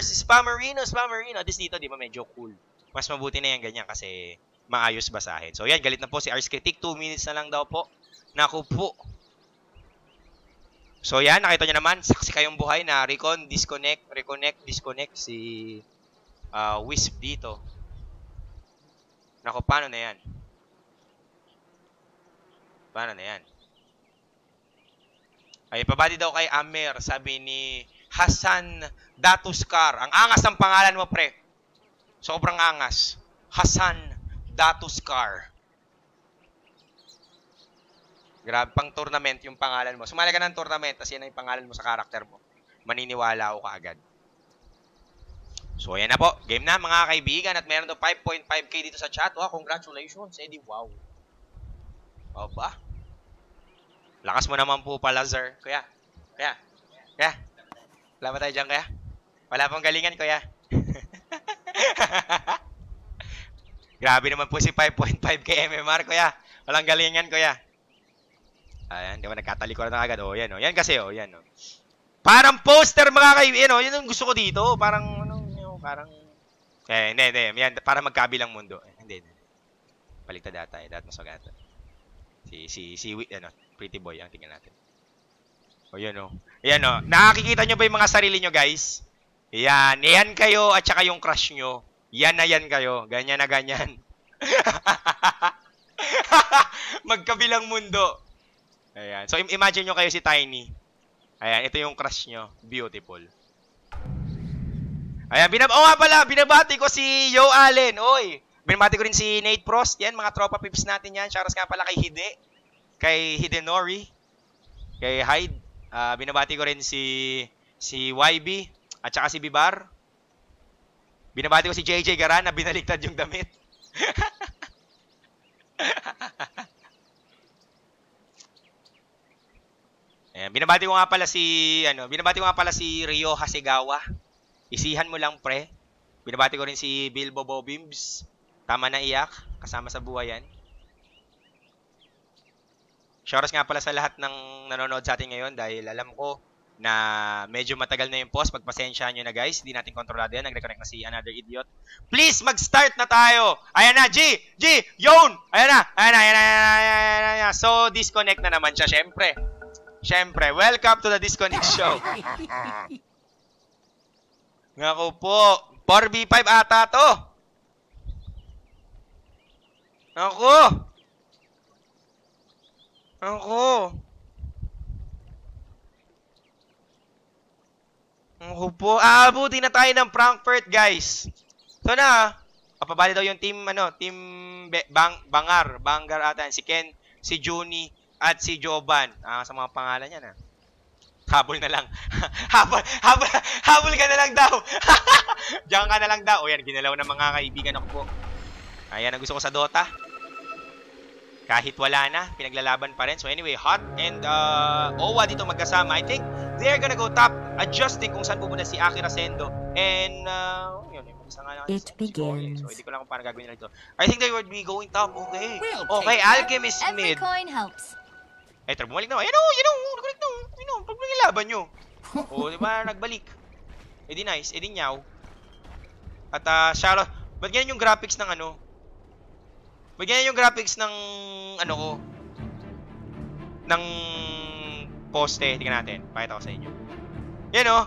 Speaker 1: spammerino. At least dito, di ba, medyo cool. Mas mabuti na yan ganyan kasi maayos basahin. So yan, galit na po si Ars Critic. 2 minutes na lang daw po. Naku po. So yan, nakita nyo naman, saksi kayong buhay na recon, disconnect si Wisp dito. Naku, paano na yan? Ay, pabati daw kay Amer, sabi ni Hassan Datuskar. Ang angas ng pangalan mo, pre. Sobrang angas. Hassan Datuskar. Grabe, pang tournament yung pangalan mo. Sumali ka ng tournament, tapos yan yung pangalan mo sa karakter mo. Maniniwala ako kaagad. So, ayan na po. Game na, mga kaibigan. At meron to 5.5k dito sa chat. Wow, congratulations, Eddie. Wow. O ba? Lakas mo naman po pala, sir. Kuya. Wala ba tayo dyan, kuya? Wala pong galingan, kuya. Grabe naman po si 5.5k MMR, kuya. Walang galingan, kuya. Ayan, di ba nagkatalikuran na agad? O, yan, o. Yan kasi, o. Yan, o. Parang poster, mga kaibigan, o. Yan ang gusto ko dito. Parang, hindi. Yan, para magkabilang mundo. Hindi. Baliktad data, dapat masagata. Pretty boy, ang tingnan natin. O, yan, o. Yan, o. Nakakikita nyo ba yung mga sarili nyo, guys? Yan. Yan kayo, at saka yung crush nyo. Yan na yan kayo. Ganyan na ganyan. Magkabilang mundo. Ayan. So, imagine nyo kayo si Tiny. Ayan, ito yung crush nyo. Beautiful. Ayan, binabati ko si Yo Allen. Oy, binabati ko rin si Nate Frost. Yan, mga tropa pips natin yan. Shoutout nga pala kay Hide. Kay Hidenori. Kay Hyde. Binabati ko rin si YB. At saka si Bibar. Binabati ko si JJ Garan na binaliktad yung damit. Ayan, binabati ko nga pala si Rio Hasegawa. Isihan mo lang, pre. Binabati ko rin si Bilbo Bobimbs. Tama na iyak, kasama sa buhay yan. Shoutouts nga pala sa lahat ng nanonood sa atin ngayon dahil alam ko na medyo matagal na yung post. Pagpasensyahan nyo na, guys. Hindi natin kontrolado yan. Nag-reconnect na si Another Idiot. Please, mag-start na tayo. Ayan na, G, Yon! Ayan na. So, disconnect na naman siya, Siyempre, welcome to the Disconnect Show. Ngaku po, 4v5 ata to. Ako po, aabuti na tayo ng Frankfurt, guys. So na, papabali daw yung team, Bangar ata, si Ken, si Juni, at si Joban. Sa mga pangalan niya na. Habol na lang. habol ka na lang daw. Diyan ka na lang daw. O yan, ginalaw ng mga kaibigan ako po. Ayan ang gusto ko sa Dota. Kahit wala na, pinaglalaban pa rin. So anyway, Hot and Owa dito magkasama. I think they're gonna go top, adjusting kung saan pupunta si Akira Sendo. And, yun,
Speaker 2: it begins.
Speaker 1: So hindi ko lang kung paano gagawin nila ito. I think they would be going top. Okay. Okay, Alchemist mid.
Speaker 3: Every coin helps.
Speaker 1: Eto, bumalik na. Nag-connect na. Pag nilaban nyo. O, di ba, nagbalik. Eh di nice, eh di nyaw. At, shoutout. Ba't ganyan yung graphics ng Ba't ganyan yung graphics ng, ng poste. Tingnan natin. Pakita ko sa inyo. Yan o.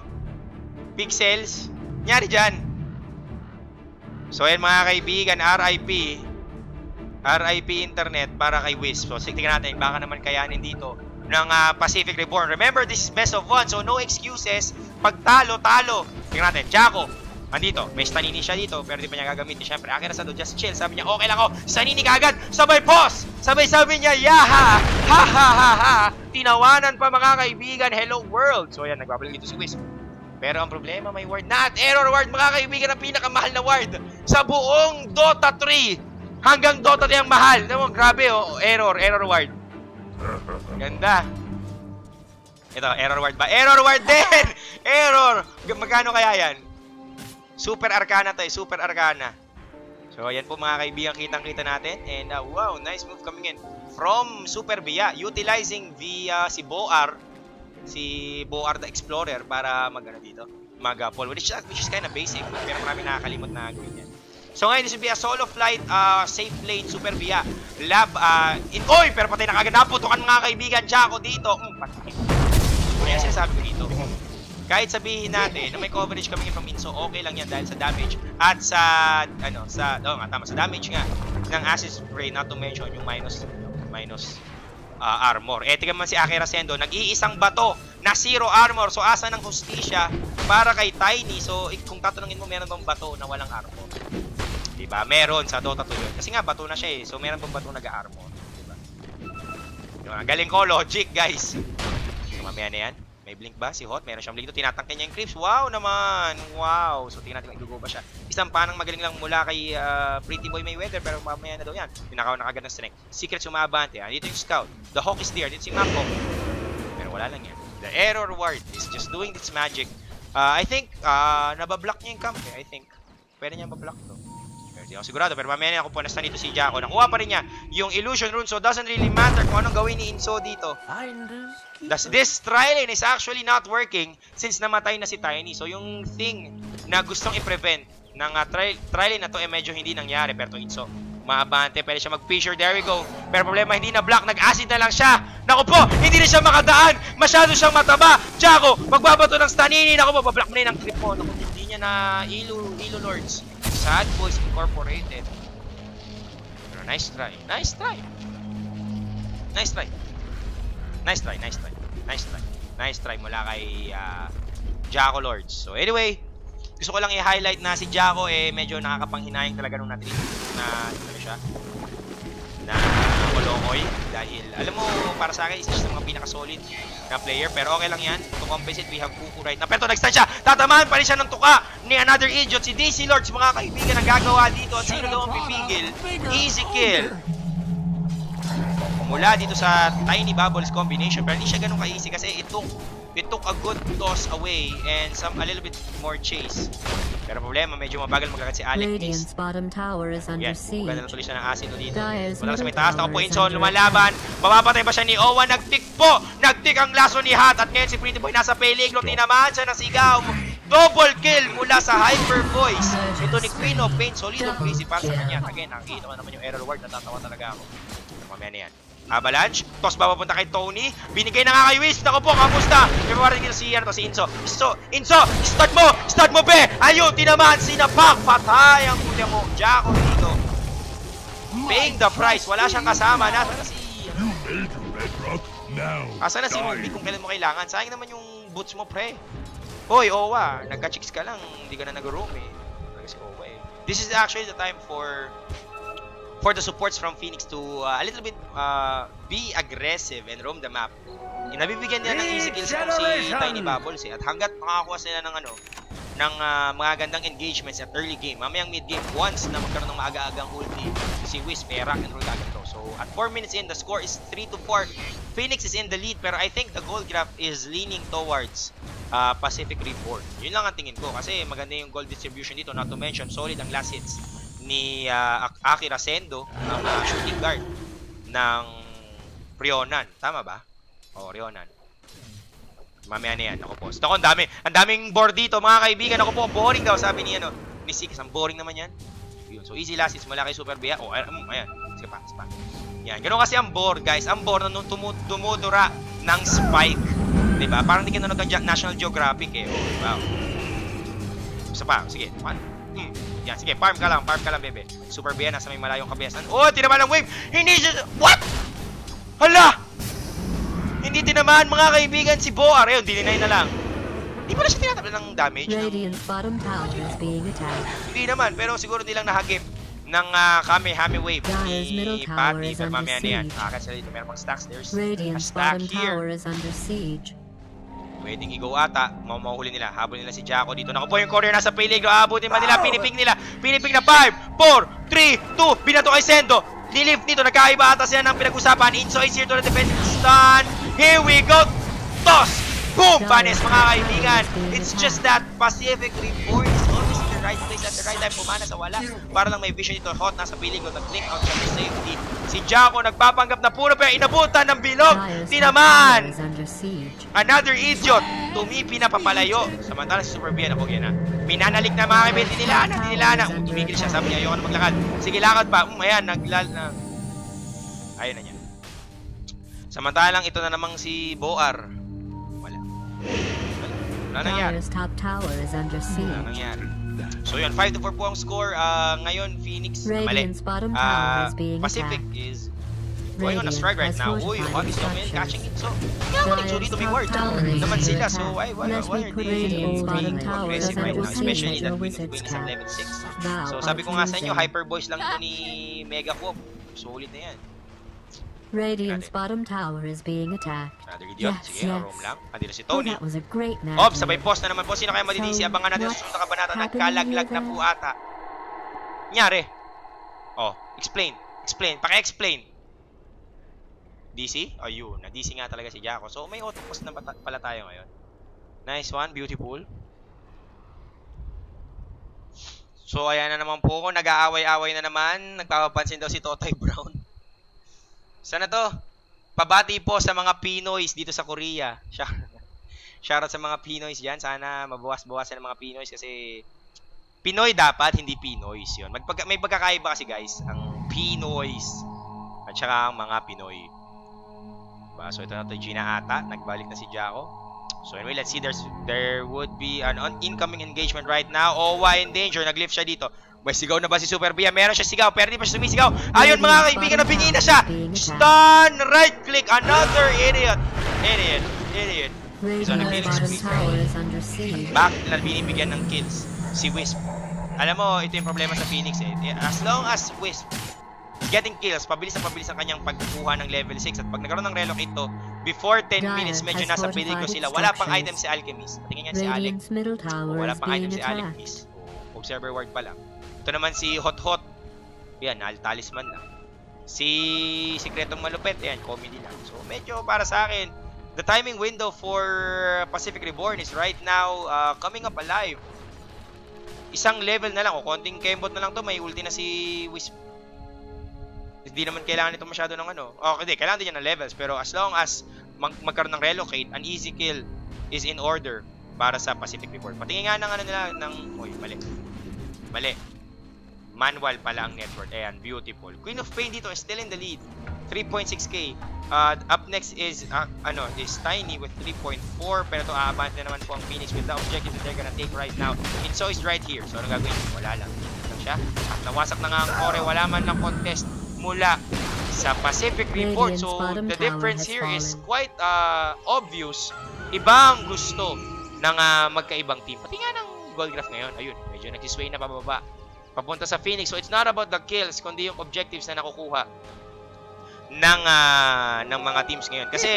Speaker 1: Pixels. Nyari dyan. So, ayan mga kaibigan, RIP Internet para kay Wisp. So, tingnan natin, baka naman kayanin dito ng Pacific Reborn. Remember, this is best of one, so no excuses. Pag talo. Tingnan natin, Jaco. Andito, may Stanini siya dito, pero di pa niya gagamitin. Siyempre, Akira Sando, just chill. Sabi niya, okay lang ako. Stanini kagad, sabay pause. Sabi niya, yaha, ha. Tinawanan pa mga kaibigan, hello world. So, ayan, nagbabalik dito si Wisp. Pero ang problema, may ward na at error ward, mga kaibigan, ang pinakamahal na ward sa buong Dota 3. Hanggang Dota 3 ang mahal. Naman, grabe, oh, error ward. Ganda. Ito, error ward ba? Error ward din! Error! Magkano kaya yan? Super Arcana to eh, Super Arcana. So, ayan po mga kaibigan, kitang-kita natin. And wow, nice move coming in from Super Bia, utilizing si Boar the Explorer para mag-pull, which is kind of basic, pero marami nakakalimot na gawin yan. So ngayon, this will be a solo flight, safe lane, Super Bia. Oy! Pero patay na kagad. Naputukan mga kaibigan, Jaco dito. Patay. Kaya sinasabi ko dito. Kahit sabihin natin na may coverage coming in from Inso, okay lang yan dahil sa damage at sa damage nga ng Acid Spray, not to mention yung minus armor. Tingnan man si Akira Sendo, nag-iisang bato na 0 armor. So asa ng hustisya para kay Tiny. So kung tatanungin mo, meron bang bato na walang armor? Diba? Meron sa Dota 2 yun. Kasi nga bato na siya eh. So meron bang bato nag-armor? Diba? Galing ko, logic guys. So mamaya na yan. May blink ba si Hot? Meron siyang blink dito. Tinatangke niya yung creeps. Wow naman! Wow! So tingnan natin kung igugo ba siya. Isang panang magaling lang mula kay Pretty Boy Mayweather, pero mamaya na daw yan. Pinakaw na kagad ng strength. Secret sumabante. Dito yung scout. The Hawk is there. Dito si Mako. Pero wala lang yan. The error ward is just doing its magic. I think nabablock niya yung camp eh. I think. Pwede niya mablock to. Hindi ako sigurado, pero mamaya ako punas na dito si Jaco. Nakuha pa rin niya yung illusion rune, so doesn't really matter kung anong gawin ni Inso dito. This Trilane is actually not working since namatay na si Tiny. So yung thing na gustong i-prevent ng Trilane na to medyo hindi nangyari. Pero to Inso, maabante, pwede siya mag-fisher, there we go. Pero problema, hindi na block, nag-acid na lang siya. Naku po, hindi na siya makadaan, masyado siyang mataba. Jaco, magbabato ng Stanini. Naku po, bablock mo na yung trip mo. Naku, hindi niya na Ilo Lords. Sad Boys Incorporated. Pero nice try. Nice try mula kay Jaco Lords. So anyway, gusto ko lang i-highlight na si Jaco medyo nakakapanghinayang talaga nung natin na Kolongoy. Dahil alam mo, para sa akin isa siya sa mga pinaka-solid na player, pero okay lang yan. To compensate, we have Kuku right now. Pero nag-stun siya, tatamaan pa rin siya ng tuka ni another idiot, si DC Lords. Mga kaibigan, ang gagawa dito at sino daw ang pipigil? Easy kill mula dito sa Tiny Bubbles combination, pero hindi siya ganun ka-easy kasi it took a good toss away and a little bit more chase. Pero problema, medyo mabagal magkakat si Alec.
Speaker 2: Radiant's bottom tower is under siege.
Speaker 1: Maganda na tuloy siya ng acid dito. Wala sa may taas. Nakapo Inson, lumalaban. Mapapatay ba siya ni Owa? Nag-tick po! Nag-tick ang laso ni Hat. At ngayon si Pretty Boy nasa peligro. Tinamaan siya ng sigaw. Double kill mula sa Hyper Boys. Ito ni Queen of Pain. Solidong crazy para sa kanya. Again, nakikita ko naman yung error word. Natatawa talaga ako. Mamaya na yan. Avalanche, toss ba papunta kay Tony? Binigay na nga kay Wiz. Naku po, kamusta? May mawarinig dito si Inso. Inso, start mo be! Ayun, tinamaan, sinapak, patay ang kuya mo. Jaco dito. Paying the price, wala siyang kasama. Asa na si Ruby kung kailan mo kailangan? Sayang naman yung boots mo, pre. Hoy, Owa, nagka-chicks ka lang, hindi ka na nag-roam eh. This is actually the time for the supports from Phoenix to a little bit be aggressive and roam the map. Nabibigyan nila ng easy kills kung si Tiny Bubbles eh. At hanggat makakuha sila ng mga gandang engagements at early game, mamayang mid game, once na magkaroon ng maaga-agang ulti, si Wisp rock and roll agad to. So at 4 minutes in, the score is 3-4. Phoenix is in the lead, pero I think the gold graph is leaning towards Pacific Reborn. Yun lang ang tingin ko kasi maganda yung gold distribution dito, not to mention solid ang last hits ni Akira Sendo, ang shooting guard ng Rionan. Tama ba? Oo, Rionan. Mamaya na yan. Ako po. Ako, ang daming board dito, mga kaibigan. Ako po, boring daw, sabi ni Six. Ang boring naman yan. Yun. So, easy last hits mula kay Super Bia. Oh, ayan. Sige pa. Yan. Ganun kasi ang board, guys. Ang board na tumudura ng spike. Diba? Parang hindi ka nanonood ng National Geographic eh. Oh, wow. Isa pa. Sige. Yan, sige. Farm ka lang, bebe. Super Bea, nasa may malayong kabesan. Oh, tinaman ng wave. Hindi siya... What? Hala! Hindi tinamaan, mga kaibigan, si Boar. Ayun, dininay na lang. Hindi pala siya tinatabla ng damage.
Speaker 2: Radiant's bottom tower is being attacked.
Speaker 1: Hindi naman, pero siguro hindi lang nahagip ng Kame wave ni Patty. Pero mamaya na yan. Kasi dito meron pang stacks. There's a stack here.
Speaker 2: Is under siege.
Speaker 1: Pwedeng i-go ata. Mahuhuli nila. Habol nila si Jacko dito. Naku po yung courier nasa peligro. Aabutin ba nila? Piniping nila. Piniping na 5, 4, 3, 2. Binato kay Sendo. Nilift nito. Nagkaiba ata sila ng pinag-usapan. Inso is here to the defense. Stun. Here we go. Toss. Boom! Panis, mga kaibigan. It's just that Pacific Report is always in the right place at the right time. Pumana sa wala. Para lang may vision ito. Hot nasa peligro. Nag-blink out siya for safety. Si Jacko nagpapanggap na puro pero inabutan ng bilog. Tinaman! Another idiot. Tumipi na papalayo. Samantala si Super Bea. Ako yan na. Minanalik na mga kaibigan. Dinila na. Tumigil siya. Sabi niya, ayoko na maglakad. Sige, lakad pa. Ayan, ayun na niya. Samantalang ito na namang si Boar. Wala nangyari. Wala nangyari. So yun, 5-4 po ang score. Ngayon, Phoenix, mali. Pacific is going on a strike right now. Uy, Hot is coming, catching it. So, kailangan ni Chorito may ward. Naman sila. So, why are they being aggressive right now? Especially that Queen is at level 6. So, sabi ko nga sa inyo, hyper voice lang ito ni Mega Quop. Solid na yan.
Speaker 2: Radiant's bottom tower is being attacked.
Speaker 1: Another idiot. Sige, roam lang. Andito si Tony.
Speaker 2: That was a great match.
Speaker 1: Op, sabay post na naman po. Sino kaya madidisi? Abangan natin sa susunod na kabanata. Nagkalaglag na po ata. Nyari. Oh, explain. Paki-explain. DC? Ayun. Na-DC nga talaga si Jacko. So, may auto-post na pala tayo ngayon. Nice one. Beautiful. So, ayan na naman po. Nag-aaway-aaway na naman. Nagpapapansin daw si Totoy Brown. Sana to? Pabati po sa mga Pinoys dito sa Korea. Shoutout sa mga Pinoys dyan. Sana mabawas-bawasan ng mga Pinoys kasi Pinoy dapat, hindi Pinoys yun. May pagkakaiba kasi guys, ang Pinoys at saka ang mga Pinoy. So ito na to, Gina ata. Nagbalik na si Jacko. So anyway, let's see. There would be an incoming engagement right now. Owa in danger. Nag-lift siya dito. May sigaw na ba si Super Bea? Meron siya sigaw, pero hindi pa siya sumisigaw. Ayun mga kaibigan, nabingi na siya. Stun, right click, another idiot. Idiot. So nag-Phoenix speed. Bakit nila binibigyan ng kills? Si Wisp. Alam mo, ito yung problema sa Phoenix eh. As long as Wisp getting kills, pabilis ang kanyang pagkukuha ng level 6. At pag nagkaroon ng relocate to, before 10 minutes, medyo nasa peligro sila. Wala pang item si Alchemist. Tingnan yan si Alex. Wala pang item si Alchemist. Observer ward pa lang. Ito naman si Hot. Yan, talisman lang. Si Sikretong Malupet, yan, comedy lang. So, medyo para sa akin, the timing window for Pacific Reborn is right now coming up alive. Isang level na lang, o konting kembot na lang to, may ulti na si Wisp. Hindi naman kailangan ito masyado ng ano. Okay, kailangan din yan ng levels, pero as long as magkaroon ng relocate, an easy kill is in order para sa Pacific Reborn. Patingin nga ng ano nila, uy, mali. Manual pala ang network. Ayan, beautiful. Queen of Pain dito is still in the lead. 3.6k. Up next is Tiny with 3.4. Pero ito, aabante na naman po ang Phoenix with the objective that they're gonna take right now. Inso is right here. So, ano gagawin? Wala lang. Lang siya. Nawasak na nga ang core. Wala man ng contest mula sa Pacific Report. So, the difference here is quite obvious. Iba ang gusto ng magkaibang team. Pati nga ng gold graph ngayon. Ayun, medyo nagsisway na pababa. Papunta sa Phoenix. So, it's not about the kills, kundi yung objectives na nakukuha ng mga teams ngayon. Kasi,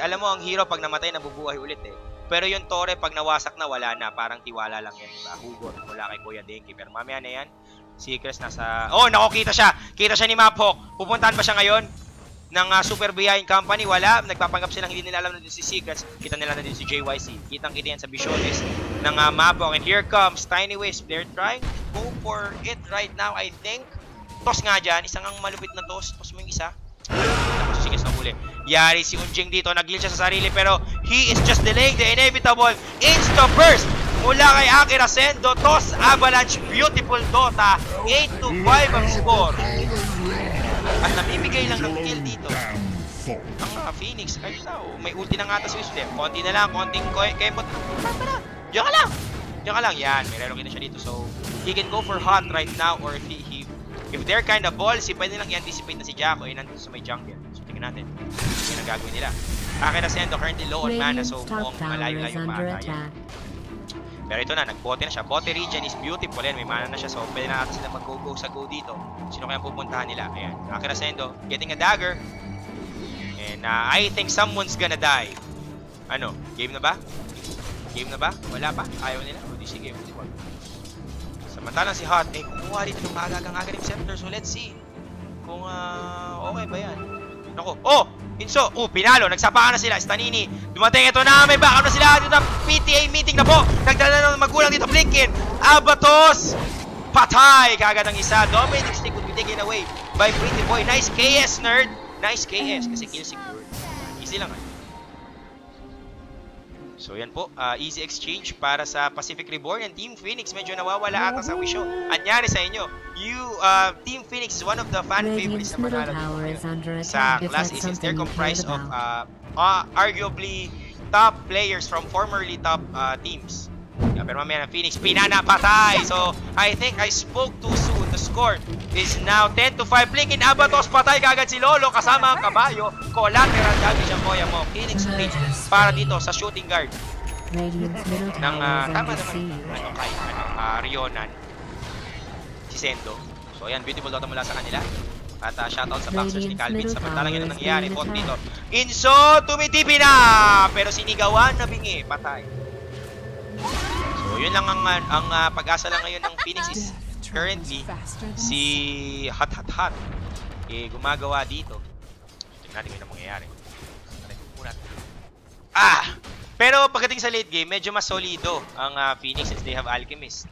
Speaker 1: alam mo, ang hero pag namatay, nabubuhay ulit eh. Pero yung Torre, pag nawasak na, wala na. Parang tiwala lang yan, diba? Hugot mula kay Kuya Denki. Pero mamaya na yan, Seekers nasa... Oh, nakukita siya! Kita siya ni Maphawk. Pupuntahan ba siya ngayon ng Super Bea Company? Wala. Nagpapanggap silang hindi nila alam na din si Seekers. Kita nila na din si JYC. Kitang-kita yan sa Visiones ng Maphawk. And here comes Tiny Wisp. They're trying to go for it right now, I think. Toss nga dyan. Isang ang malupit na toss. Toss mo yung isa. Tapos si Seekers na huli. Yari si Unjing dito. Nag-glitch siya sa sarili. Pero he is just delaying the inevitable. Insta-burst mula kay Akira Sendo. Toss Avalanche. Beautiful Dota. 8-5 ang score. At namimigay lang ng kill dito ang Phoenix. Ayun na, may ulti na nga ata si Wisp. Konti na lang, konting kembot. Tara, diyan ka lang. Diyan ka lang, yan. May relocate na siya dito. So, he can go for hot right now or if they're kind of ballsy, pwede lang i-anticipate na si Jacko nandito sa may jungle. So, tingnan natin. Yung ang gagawin nila. Akira Sendo currently low on mana, so mukhang malayo-layo maatayan. Pero ito na, nagbote na siya. Bote region is beautiful yan. May mana na siya, so pwede na natin sila mag-go-go sa go dito. Sino kaya pupuntahan nila? Ayan. Akira Sendo getting a dagger. And I think someone's gonna die. Ano? Game na ba? Game na ba? Wala pa? Ayaw nila? O di sige. Samantalang si Hot, kumuha rin itong agagang-aganim scepter. So let's see kung okay ba yan. Naku. Oh! Inso! Pinalo. Nagsapaan na sila. Stanini. Dumating ito na. May backup na sila. Dito na PTA meeting na po. Nagdala na ng magulang dito. Blinkin. Abatos! Patay! Kagad ang isa. Dominic stick would be taken away by Pretty Boy. Nice KS, nerd. Nice KS. Kasi kill secured. Easy lang. So yan po, easy exchange para sa Pacific Reborn and Team Phoenix. Medyo nawawala ata sa wisyo. Anyari sa inyo, Team Phoenix is one of the fan favorites na manalo sa class A since they're comprised of arguably top players from formerly top teams. Pero mamaya na Phoenix, pinana, patay! So, I think I spoke too soon. The score is now 10-5. Blinkin, Abatos, patay kagad si Lolo kasama ang kabayo. Collateral damage ang Moya mo. Phoenix Blade para dito sa shooting guard ng tama naman Rionan si Sendo. So ayan, beautiful dota mula sa kanila. At shoutout sa boxers ni Calvin. Samantalang yun ang nangyayari. Bot dito. Inso, tumitipi na! Pero sinigawan na bingi. Patay. So yun lang ang pag-asa lang ngayon ng Phoenix is currently si Hot gumagawa dito. Tingnan natin yung mangyayari. Pero pagdating sa late game, medyo mas solido ang Phoenix since they have Alchemist.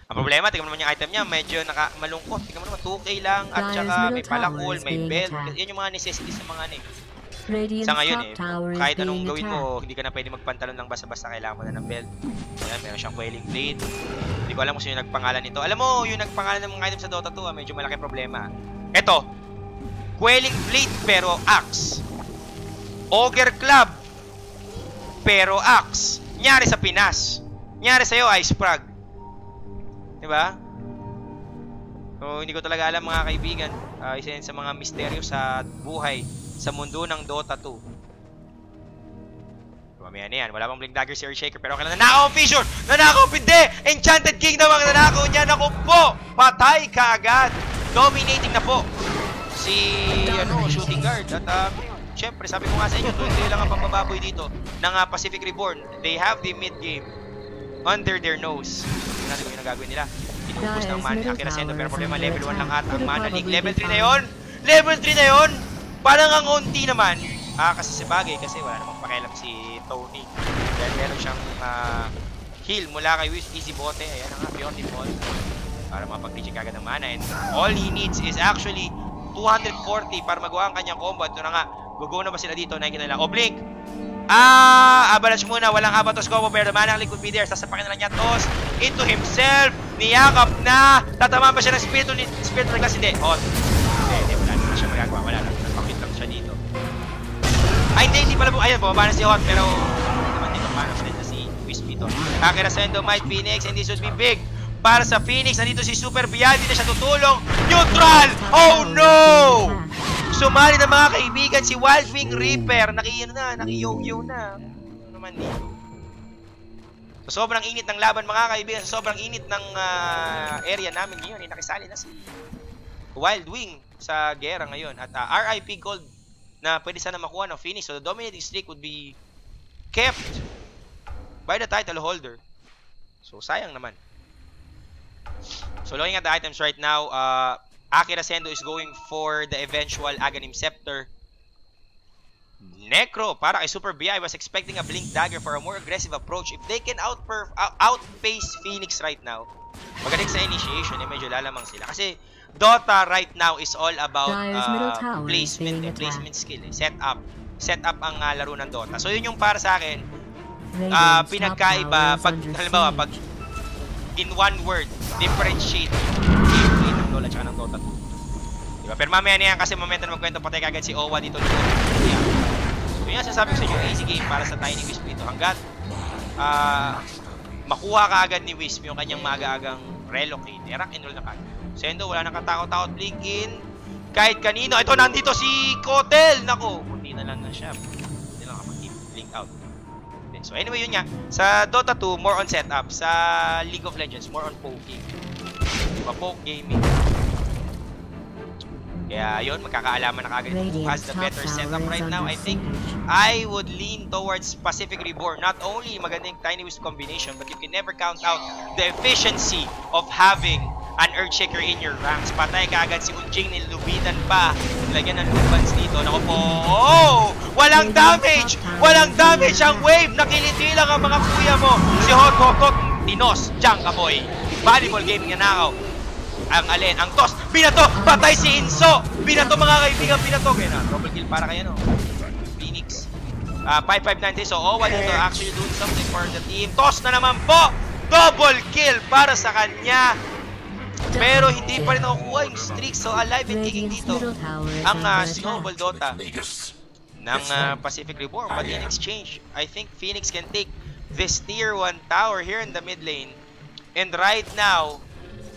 Speaker 1: Ang problema, tingnan mo naman yung item niya, medyo malungkot. Tingnan mo naman, 2K lang at saka may palakol, may belt. Yan yung mga necessities ng mga sa ngayon kahit anong gawin mo, hindi ka na pwede magpantalon ng basta-basta, kailangan mo na ng belt. Ayan, meron siyang Quelling Blade. Hindi ko alam kung sino yung nagpangalan nito. Alam mo, yung nagpangalan ng mga item sa Dota 2, medyo malaki problema. Ito, Quelling Blade pero Axe. Ogre Club pero Axe. Nyari sa Pinas. Nyari sa'yo, Ice Frog. Diba? So, hindi ko talaga alam mga kaibigan. Isa yan sa mga misteryo sa buhay sa mundo ng Dota 2. Mamaya na yan. Wala pang Blink Dagger si Earthshaker. Pero kailan nanakaw ang Fissure! Nanakaw ang Pinde! Enchanted Kingdom ang nanakaw niya. Naku po! Patay ka agad! Dominating na po si shooting guard. At syempre, sabi ko nga sa inyo, tuloy lang ang pagbababoy dito ng Pacific Reborn. They have the mid game under their nose. Hindi natin kung yung nagagawin nila. Tinubos ng mana Akira Sendo. Pero problema, level 1 lang ata ang mana league. Level 3 na yun! Level 3 na yun! Parang ang unti naman, kasi si Bagay, kasi wala namang pakialam si Tony. Dahil meron siyang heal mula kay Easy Bote. Ayan nga, beautiful. Para mapag-reach agad ng mana. And all he needs is actually 240 para magawa ang kanyang combo. Ito na nga, gugo na ba sila dito? Nakikita nila. Blink! Avalanche muna. Walang Abatos combo, pero mana ang liquid be there. Sasapakin na lang niya toss into himself. Niyakap na. Tatamaan ba siya ng spiritual class? Hindi. Hindi, wala na siya magagawa. Wala na. Lang siya dito. Hindi pala po. Ayan, bumaba na si Hot. Pero, naman dito, paano din na si Wispy to. Akira Sendo, Might Phoenix, and this would be big para sa Phoenix. Nandito si Super Bial. Dito siya tutulong. Neutral! Oh no! Sumali na mga kaibigan si Wildwing Reaper. Naki-yo-yo na. Ano naman dito? So, sobrang init ng laban mga kaibigan. Sobrang init ng area namin ngayon. Nakisali na si Wildwing sa gera ngayon. At RIP gold na pwede sana makuha ng Phoenix. So the dominating streak would be kept by the title holder. So sayang naman. So looking at the items right now, Akira Sendo is going for the eventual Aghanim Scepter. Necro para kay Super BI was expecting a Blink Dagger for a more aggressive approach. If they can outpace Phoenix right now, magaling sa initiation, medyo lalamang sila. Kasi Dota right now is all about placement skill. Set up ang laro ng Dota. So yun yung para sa akin, pinagkaiba pag halimbawa pag in one word differentiate gameplay ng LoL at saka ng Dota 2. Diba? Pero mamaya na yan kasi mamaya na magkwento patay kagad si Owa dito. So yun yung sasabi ko sa inyo, easy game para sa Tiny Wisp ito. Hanggat makuha kaagad ni Wisp yung kanyang maaga-agang relocate. Rock and roll na kagad. Sendo, wala nang katakot-takot. Blink in. Kahit kanino. Ito, nandito si Kotel. Nako, kunti na lang na siya. Hindi lang kapag blink out. So anyway, yun nga. Sa Dota 2, more on setup. Sa League of Legends, more on poking. Diba, poke gaming. Kaya yun, magkakaalaman na kagad who has the better setup right now. I think I would lean towards Pacific Reborn. Not only magandang Tiny Wisp combination, but you can never count out the efficiency of having an Earthshaker in your ranks. Patay kaagad si Unjing, nilubitan pa. Lagyan ng lubans dito. Naku po, oh! Walang damage! Walang damage ang wave! Nakiliti lang ang mga kuya mo. Si Hot Hot Hot, Dinos, Jang Kaboy. Volleyball gaming na nakaw. Ang alin, ang toss, binato, patay si Inso, binato mga kaibigan, binato. Kaya na, double kill para kayo, no? Phoenix. 5-5-9 so Owa dito actually doing something for the team. Toss na naman po, double kill para sa kanya. Pero hindi pa rin nakukuha yung streak, so alive and kicking dito ang Snowball Dota ng Pacific Reborn. But in exchange, I think Phoenix can take this tier 1 tower here in the mid lane. And right now,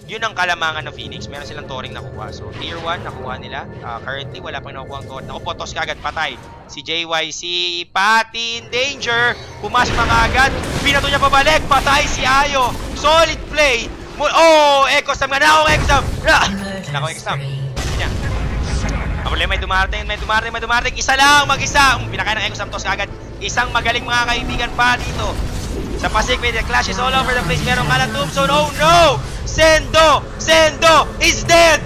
Speaker 1: yun ang kalamangan ng Phoenix. Meron silang Thoring nakuha. So, tier 1, nakuha nila. Currently, wala pang nakuha ang Thoring. Naku po, toss kagad, patay. Si JY, si Patty in danger. Pumasok na kagad. Binato niya pabalik. Patay si Ayo. Solid play. Oh, Ecosam nga. Nako, Ecosam. Nako, Ecosam. Yan. Ang problema, may dumarating. Isa lang, mag-isa. Pinakain ng Ecosam, toss kagad. Isang magaling mga kaibigan pa dito. Sa Pacific, the clashes all over the place. Merong kalang tombstone. Oh no! Sendo is dead!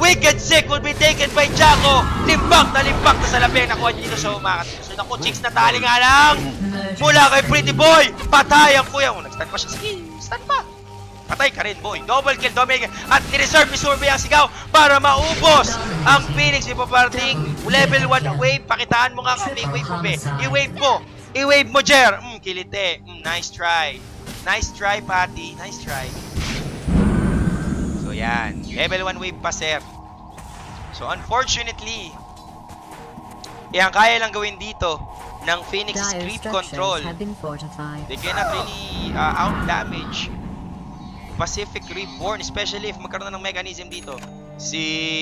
Speaker 1: Wicked Sick will be taken by Jaco. Limpak na sa labi. Nakuha niya dito sa umakat. So naku, chicks na tali nga lang. Mula kay Pretty Boy. Patay ang kuya. Nag-stun pa siya. Sige, stun pa. Patay ka rin, boy. Double kill. At ni-reserve ni Survey ang sigaw para maubos ang Phoenix. Ipaparting level 1 wave. Pakitaan mo nga kung may wave mo, be. I-wave mo. I-wave mo, Jer. Kilite. Nice try. Nice try, Patty. Nice try. So, yan. Level 1 wave pa, sir. So, unfortunately, ang kaya lang gawin dito ng Phoenix creep control. They cannot really out-damage Pacific Reborn, especially if magkaroon na ng mechanism dito. Si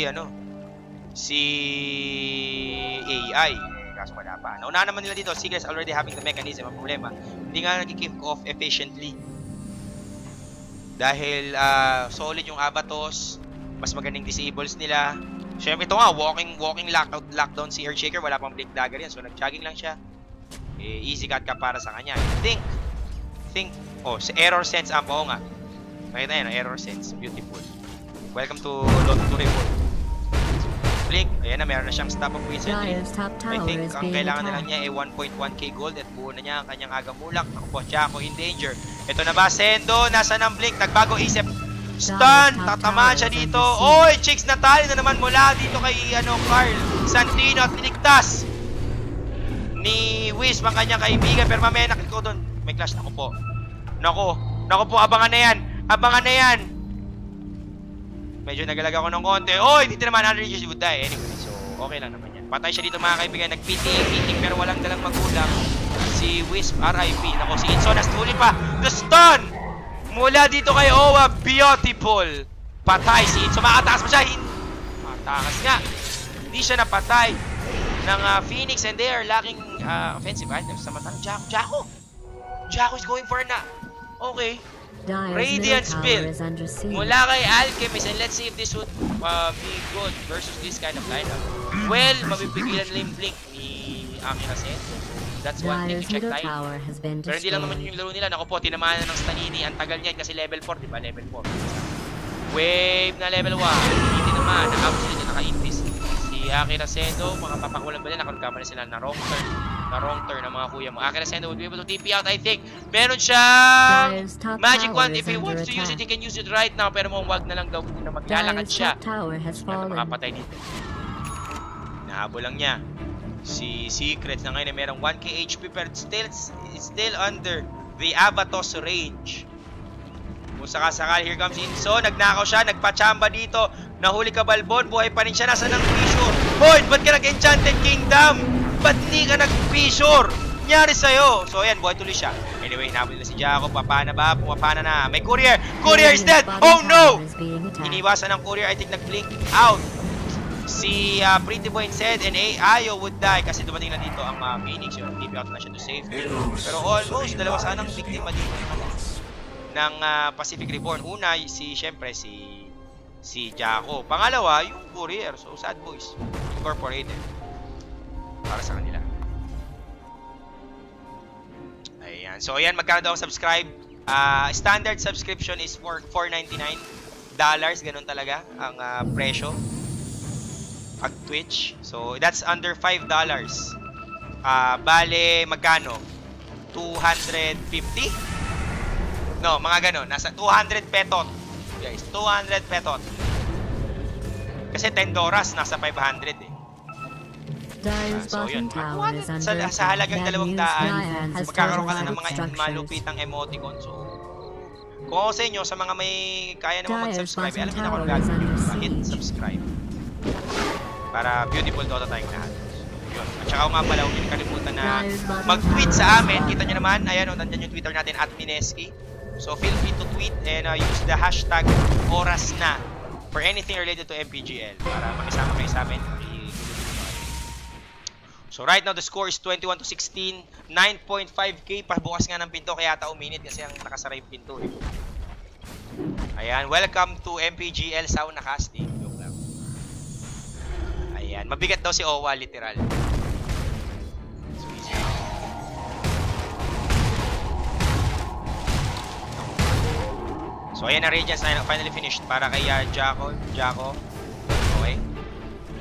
Speaker 1: AI. Kaso wala pa. Nauna naman nila dito, Siglas already having the mechanism. Ang problema, hindi nga nag-kick off efficiently. Dahil solid yung Abatos, mas magandang disables nila. Siyempre ito nga, walking lockdown si Earthshaker, wala pang blink dagger yan. So nag-jogging lang siya. Easy cut ka para sa kanya. Think, sa error sense amp, oo nga. Makita yan, error sense. Beautiful. Welcome to Dota 2 Report. Blink, ayan na, meron na siyang stop of wizardry. I think ang kailangan na lang niya ay 1.1k gold at buo na niya ang kanyang agamulak. Ako po, Jaco in danger. Ito na ba, Sendo? Nasa ng blink, nagbago isip. Stun, tatamaan siya dito. Oy, chicks na tali na naman mula dito kay Carl Santino at niligtas ni Wisp ang kanyang kaibigan. Pero mamaya nakit ko doon. May clash na ko po. Nako po, abangan na yan. Medyo nagalag ako ng konti. Oy, dito naman, Unregious would die. Anyway, so okay lang naman yan. Patay siya dito mga kaibigan. Nag-pitting pero walang dalang magulang. Si Wisp, RIP. Nako, si Inso, nastuli pa. The stun! Mula dito kay Owa, beautiful. Patay si Inso. Makatakas pa siya. Makatakas nga. Hindi siya napatay ng Phoenix and they are lacking offensive items. Samantang Jaco is going for na. Okay. Radiant Spill mula kay Alchemist, and let's see if this would be good versus this kind of lineup. Well, mapipigilan nila yung blink ni Akira Sendo. That's one thing to check line. Pero hindi lang naman yung laro nila. Naku po, tinamaan na ng Stanini. Ang tagal niyan kasi level 4, diba? Level 4. Wave na level 1. Hindi naman. Naka-out sila dyan, naka-invis. Si Akira Sendo, mga papakulan ba nila? Nakakamali sila na wrong turn ng mga kuya mo. Akira Sendo would be able to TP out, I think. Meron siya Magic Wand. If he wants to use it, he can use it right now. Pero wag na lang daw na maglalakad siya. Ano makapatay dito. Nahabol lang niya si Secret na ngayon ay merong 1k HP pero still under the Abatos range. Kung sakasakal, here comes Inso. Nagnakaw siya, nagpachamba dito. Nahuli ka Balbon, buhay pa rin siya. Nasa ng fissure. Hoy, ba't ka nag-Enchanted Kingdom? Ba't hindi ka nag-fissure? Nangyari sa'yo. So ayan, buhay tuloy siya. Anyway, hinabol nila si Jaco. Papana ba? Pumapana na. May courier! Courier is dead! Oh no! Iniwasan ng courier. I think nag-blink out. Si Pretty Boy said and Ayo would die kasi dumating na dito ang Phoenix. Yun, keep out na siya to safety. Pero almost, dalawa sanang biktima dito ng Pacific Reborn. Una, syempre, si Jaco. Pangalawa, yung courier. So, Sad Boys. Incorporated. Para sa kanila. Ayan. So, ayan. Magkano daw ang subscribe? Standard subscription is for $4.99. Ganun talaga ang presyo. Pag Twitch. So, that's under $5. Bale, magkano? 250? No, mga ganun. Nasa 200 petot. Guys, 200 petot. Kasi $10, nasa 500 eh. So yun, sa halagang 200, magkakaroon ka na ng mga malupitang emoticon. So, kung ako sa inyo, sa mga may kaya naman mag-subscribe, alam niyo na kung gagawin. Hit subscribe. Para beautiful Dota tayong lahat. Yun. At saka nga pala, huwag niyo kalimutan na mag-tweet sa amin. Kita nyo naman, ayan, nandyan yung Twitter natin, @Mineski. So, feel free to tweet and use the hashtag ORASNA for anything related to MPGL para makisama kayo sa amin. So right now the score is 21-16, 9.5k. Pabukas nga ng pinto kaya ata uminit kasi ang nakasara yung pinto eh. Ayan, welcome to MPGL Sauna Casting. Ayan, mabigat daw si Owa literal. So easy. So ayan na Radiance na finally finished para kay Jaco. Okay.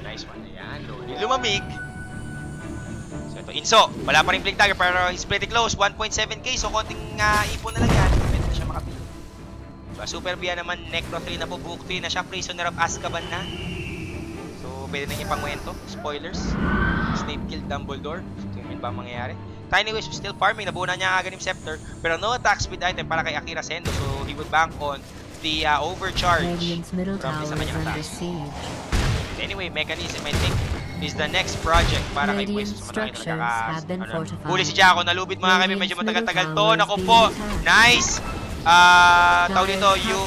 Speaker 1: Nice one. Ayan, lumamig. Inso, wala pa rin blink dagger pero he's pretty close, 1.7k, so konting ipon na lang yan, pwede na siya makapili. So Super Bia naman, Necro 3 na po, Book 3 na siya, Prisoner of Azkaban na. So pwede na niya pangwento, spoilers. Snape killed Dumbledore, so yun ba ang mangyayari? Tiny Wish still farming, nabuo na niya ang Aghanim Scepter, pero no attack speed item para kay Akira Sendo, so he would bank on the overcharge from isa kanyang attacks. Anyway, Mechanism I think is the next project para kay Pwes. Huli si Jaco, nalubit mga kami, medyo matagal-tagal to. Naku po, nice! Tawag dito, yung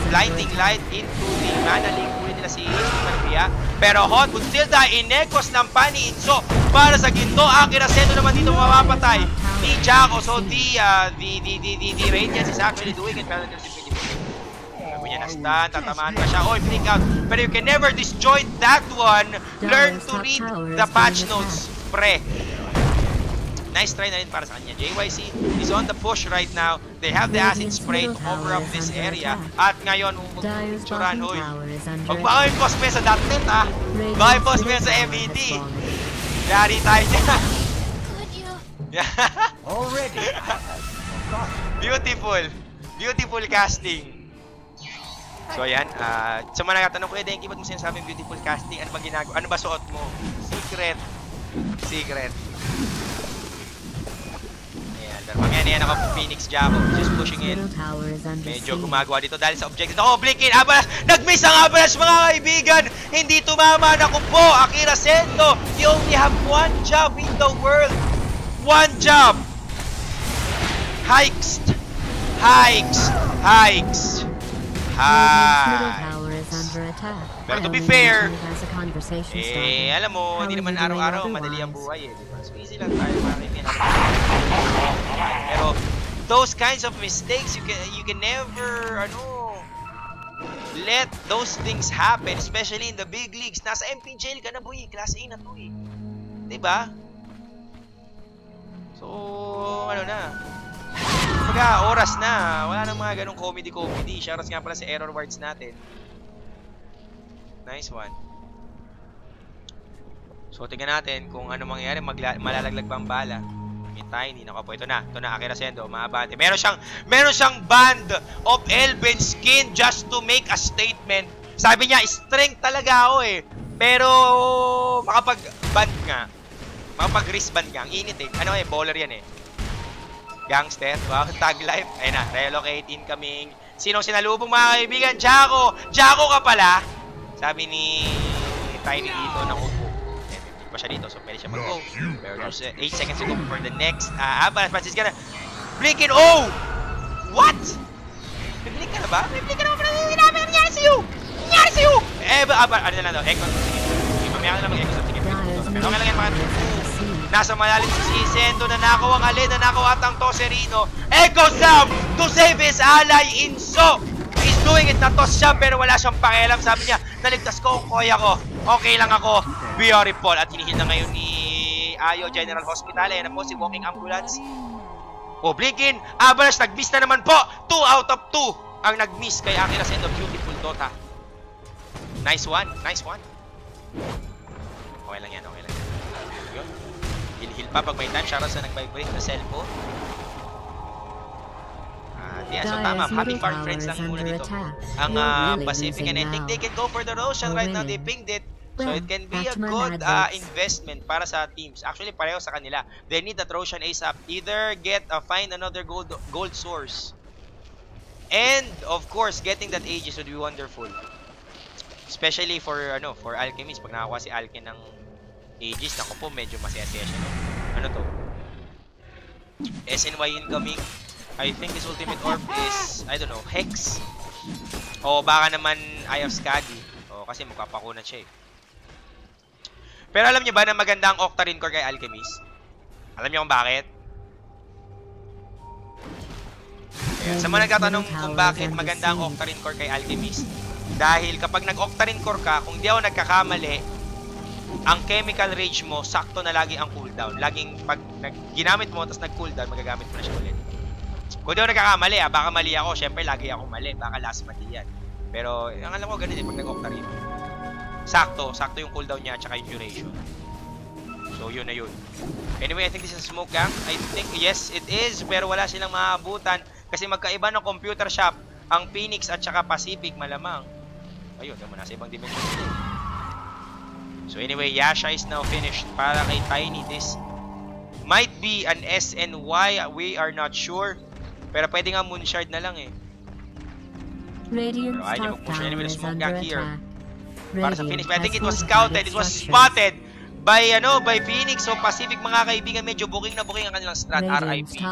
Speaker 1: blinding light into the mana link. Huli nila si Marbia. Pero Hot would still die. Inekos ng pani Inso para sa ginto. Akira Sendo naman dito mapapatay ni Jaco. So the Radiance is actually doing it. Pero si niya na stun, tatamaan pa siya. Oy, blink out. Pero you can never disjoint that one. Learn to read the patch notes, pre. Nice try na rin para sa kanya. JYC is on the push right now. They have the acid spray to cover up this area. At ngayon, Churan, hoy. Huwag ba kayo post mo sa .net, ha? Baka yung post mo sa MED. Yari tayo dyan.
Speaker 3: Already.
Speaker 1: Beautiful. Beautiful casting. So ayan, sa mga nagtatanong, Kuya Denki, ba't mo sinasabing beautiful casting? Ano ba ginagawa? Ano ba suot mo? Secret. Secret. Ayan, pero mangyayari ako Phoenix Jaco. Just pushing in. Medyo gumagawa dito dahil sa objective. Oh, blink in! Avalanche! Nag-miss ang Avalanche, mga kaibigan! Hindi tumama na ko po! Akira Sendo! You only have one job in the world! One job! Hikes! Hikes! Hikes! Pero to be fair, alam mo, hindi naman araw-araw madali ang buhay eh. So easy lang tayo makakita natin. Pero those kinds of mistakes, you can never, let those things happen, especially in the big leagues. Nasa MPGL ka na, boy. Class A na to eh. Diba? So, Kumbaga, oras na. Wala nang mga ganong comedy-comedy. Shoutouts nga pala sa error words natin. Nice one. So, tingnan natin kung ano mangyayari. Malalaglag ba ang bala? May Tiny. Naku po, ito na. Ito na, Akira Sendo. Maabante. Meron siyang band of Elven skin just to make a statement. Sabi niya, strength talaga ako eh. Pero, makapag-band nga. Makapag-wristband nga. Ang init eh. Ano eh, baller yan eh. Gangster, wow, tag life. Ayun na, relocate, incoming. Sinong sinalubong mga kaibigan? Jaco! Jaco ka pala! Sabi ni Tiny dito, nakupo. Pa siya dito, so pwede siya mag-go. Pero there's 8 seconds to go for the next Avalanche. But he's gonna Blinking, oh! What? May blink ka na ba? May blink ka na ba? Ano nangyari sa'yo? Nangyari sa'yo! Ano na lang daw? Echo. Sige, mamaya ka na mag-echo sa tingin. Okay lang yan, mga... Nasa malalim si Sendo, nanakaw ang alin, nanakaw at ang Toserino. Echo Sam to save his ally Inso. He's doing it, natos siya pero wala siyang pakialam. Sabi niya, naligtas ko, koya ko. Okay lang ako. Beautiful. At hinihil na ngayon ni Ayo General Hospital. Ayan na po si Walking Ambulance. O, Blinkin, Avalanche, nag-miss na naman po. 2 out of 2 ang nag-miss kay Akira Sendo. Beautiful Dota. Nice one, nice one. Okay lang yan, okay lang yan. Yun. Heal pa pag may time. Shoutout sa nag-vibrate na cellphone. Yeah, so tama. Happy farm friends lang muna dito. Ang Pacific, and I think they can go for the Roshan right now. They pinged it. So it can be a good investment para sa teams. Actually, pareho sa kanila. They need that Roshan ASAP. Either find another gold source. And, of course, getting that Aegis would be wonderful. Especially for Alchemist. Pag nakakuha si Alchem ng Aegis, naku po, medyo masaya-saya siya. Ano to? SNY incoming. I think his ultimate orb is, I don't know, Hex. O baka naman Eye of Skadi. O kasi magpapakunat siya eh. Pero alam niyo ba na maganda ang Octarine Core kay Alchemist? Alam niyo kung bakit? Ayan, sa mga nagtatanong kung bakit maganda ang Octarine Core kay Alchemist. Dahil kapag nag-Octarine Core ka, kung di ako nagkakamali, ang Chemical Rage mo, sakto na lagi ang cooldown. Laging pag ginamit mo, tapos nag-cooldown, magagamit mo na siya ulit. Kung di ako nagkakamali, baka mali ako. Siyempre, lagi ako mali. Baka last mali yan. Pero, ang alam ko, ganun eh, pag nag-Octarine. Sakto yung cooldown niya, at saka yung duration. So, yun na yun. Anyway, I think this is a smoke gang. I think, yes, it is. Pero wala silang maabutan. Kasi magkaiba ng computer shop. Ang Phoenix at saka Pacific, malamang. Ayun, naman, nasa ibang dimension. So, anyway, Yasha is now finished. Para kay Tiny, this might be an SNY. We are not sure. Pero pwede nga Moonshard na lang eh. Pero ayaw niya mag-push anyway. The smoke gang here. Para sa Phoenix. But I think it was scouted. It was spotted by Phoenix. So Pacific, mga kaibigan, medyo booking na booking ang kanilang strat. RIP.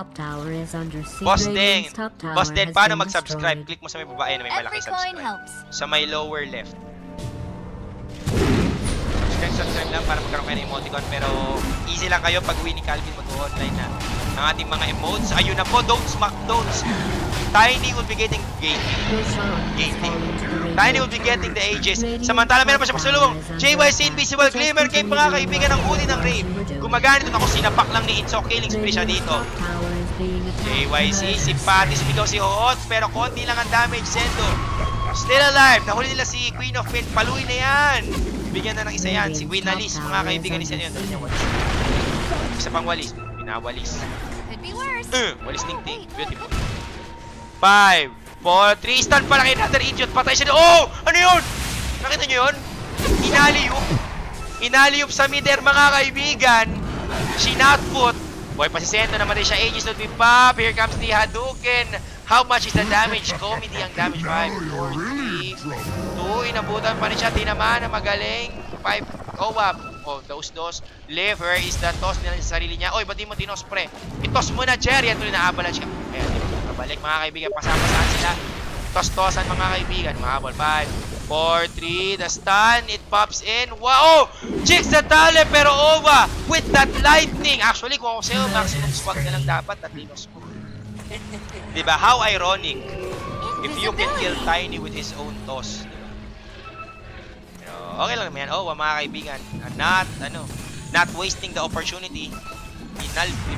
Speaker 1: Boss Deng, paano mag-subscribe? Click mo sa may babae na may malaki subscribe. Sa may lower left. Subscribe lang para magkaroon kayo ng emoticon. Pero easy lang kayo pag uwi ni Calvin, mag-online na ang ating mga emotes. Ayun na po, don't smack don'ts. Tiny will be getting Tiny will be getting the Aegis. Samantala meron pa siya pasulong. JYC Invisible Glimmer Cape, mga kaibigan, ng huli ng raid. Gumaganit ako, sinapak lang ni Inso. Killing spree siya dito. JYC, simpatis bigaw si Hoot, pero konti lang ang damage. Sendo still alive. Nahuli nila si Queen of Pain. Paluin na yan. Bigyan na ng isa yan. Si Winalis, mga kaibigan ni Sendo. Isa pang walis. Pinawalis. Walis ting-ting. Beautiful. 5, 4, 3. Stun pala kay another idiot. Patay siya. Oh! Ano yun? Nakita nyo yun? Inaliyup sa midair, mga kaibigan. Shinatput. Boy, pasisento naman rin siya. Aegis not be pop. Here comes the Hadouken. How much is the damage? Comedy ang damage. 5, 4, 3, 2. Inabutan pa rin siya. Tinaman na magaling. 5, co-op. Oh, those live. Where is the toss nila sa sarili niya? Oy, ba't di mo tinos, pre? Itos mo na, Jerry. Yan tuloy na avalanche ka. Ayan, di ba? Balik, mga kaibigan. Pasama-saan sila. Tos-tosan, mga kaibigan. Mahabol. 5, 4, 3. The stun. It pops in. Wow! Chicks na tali, pero Ova with that lightning. Actually, kung ako sa'yo, maximum swag na lang dapat at tinos mo. Diba? How ironic if you can kill Tiny with his own toss. Okay lang naman yan. Oh, mga kaibigan. Not wasting the opportunity.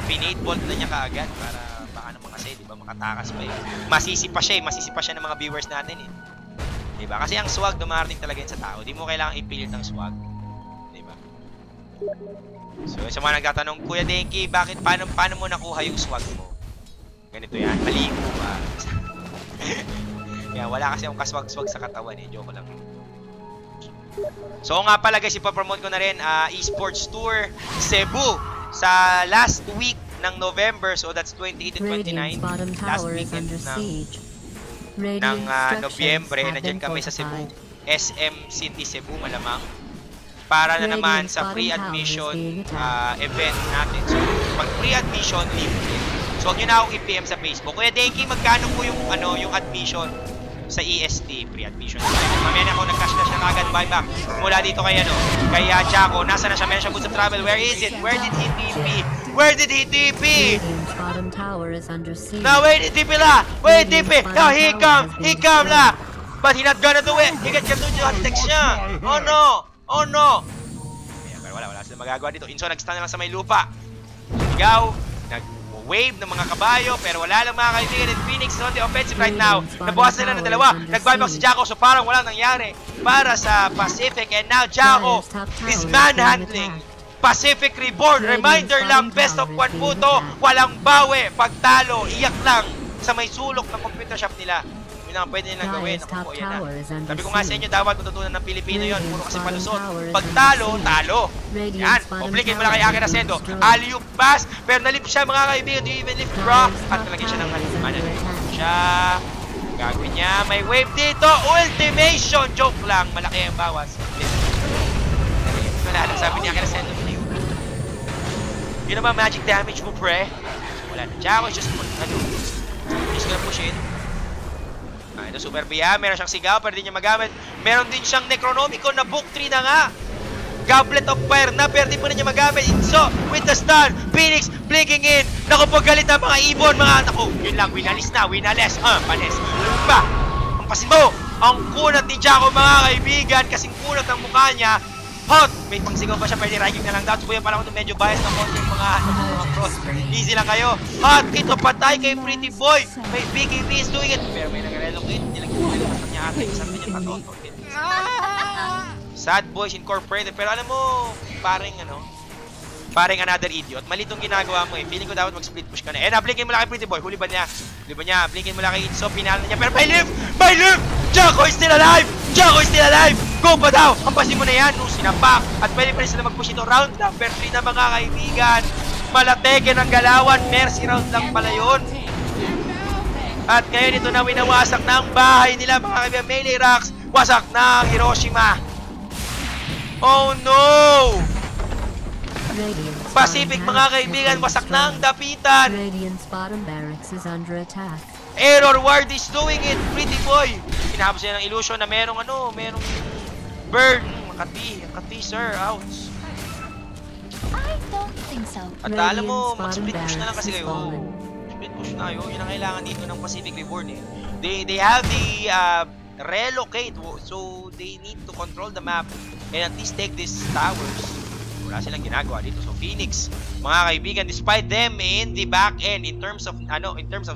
Speaker 1: Pinate bolt na niya kaagad para baka naman kasi, di ba, makatakas pa eh. Masisi pa siya ng mga viewers natin eh. Di ba? Kasi ang swag dumarating talaga yun sa tao. Di mo kailangan ipilit ng swag. Di ba? So, sa mga nagtatanong, Kuya Denki, paano mo nakuha yung swag mo? Ganito yan. Maligo ba? Yan, wala kasi akong kaswag-swag sa katawan eh. Joke lang. So nga pala guys, ipapromote ko na rin Esports Tour Cebu sa last week ng November. So that's 28 and 29. Last weekend ng Nobyembre. Nandiyan kami sa Cebu. SM City Cebu malamang. Para na naman sa free admission event natin. So pag free admission, libre. So So, huwag nyo na akong i-PM sa Facebook. Kuya Denki, magkano po yung, yung admission sa EST? Free admission. Mamaya na ako, nag-cash na siya kagad buyback. Mula dito kay, kay Jaco. Nasa na siya? Meron siya boots of travel. Where is it? Where did he TP? Where did he TP?
Speaker 2: Bottom tower is under siege.
Speaker 1: Now, where did TP la? Where did TP? Now, he come la. But he not gonna do it. He can do yung text niya. Oh no! Oh no! Ayan, pero wala sila magagawa dito. Inso, nag-stand na lang sa may lupa. Sigaw, nag-wave ng mga kabayo, pero wala lang mga kaibigan. And Phoenix is on the offensive right now. Nabukas nila ng dalawa. Nag-buyback si Jaco, so parang wala nangyari para sa Pacific. And now Jaco is manhandling Pacific Reborn. Reminder lang, best of 1 puto. Walang bawi. Pagtalo, iyak lang sa may sulok ng computer shop nila. Yun ang pwede nilang gawin. Ako po, yan na. Sabi ko nga sa inyo, dapat matutunan ng Pilipino yun. Puro kasi palusot. Pagtalo, talo. Yan. Oblikin mo lang kay Akin Ascendo. Alley-oop pass. Pero nalip siya mga kaibigan. Do you even lift bro? At nalagyan siya ng ano siya. Gagawin niya. May wave dito. Ultimation. Joke lang. Malaki ang bawas. Wala lang sabi ni Akin Ascendo. Yun naman magic damage mo, pre. Wala na. Jaco is just gonna push it. Ito Super Bia, meron siyang sigaw, pero di niya magamit. Meron din siyang Necronomicon na book 3 na nga. Goblet of Fire na, pero di pa rin niya magamit. Inso, with the stun, Phoenix, blinking in. Naku, paggalit na mga ibon, mga naku. Yun lang, winalis na, winales. Panis. Pa, ang pasin mo. Ang kunat ni Jaco, mga kaibigan, kasing kunat ang mukha niya. Hot! May pangsigaw pa siya, pwede ranking na lang daw. Subuyan pa lang kung medyo bias ng konti yung mga cross. Easy lang kayo. Hot! Ito patay kay Pretty Boy. May BKB is doing it. Pero may nag-relocate. Nilagyan niya ate. Sabi niya patoto. Sad Boys Incorporated. Pero alam mo, parang another idiot. Mali itong ginagawa mo eh. Feeling ko dapat mag-split push ka na. Blinkin mo lang kay Pretty Boy. Huli ba niya? Blinkin mo lang kay Itso. Pinalo niya. Pero may live! May live! Jaco is still alive! Jaco is still alive! Go pa daw! Hampasin mo na yan. Sinapak. At pwede pa rin sila mag-push ito. Round number 3 na mga kaibigan. Malateke ng galawan. Mercy round lang pala yun. At ngayon ito na winawasak na ang bahay nila mga kaibigan. Melee Rocks. Wasak na ang Hiroshima. Oh no! Pacific mga kaibigan. Wasak na ang dapitan.
Speaker 2: Radiant's bottom barracks is under attack.
Speaker 1: Error Ward is doing it, Pretty Boy. Hinahapos niya ng illusion na merong burn. Makati, sir. Ouch.
Speaker 3: I don't think so.
Speaker 1: At alam mo, mag-split push na lang kasi kayo. Split push na yun. Yun ang kailangan dito ng Pacific Reborn eh. They have the relocate. So, they need to control the map and at least take these towers. Wala silang ginagawa dito. So, Phoenix, mga kaibigan, despite them in the back end in terms of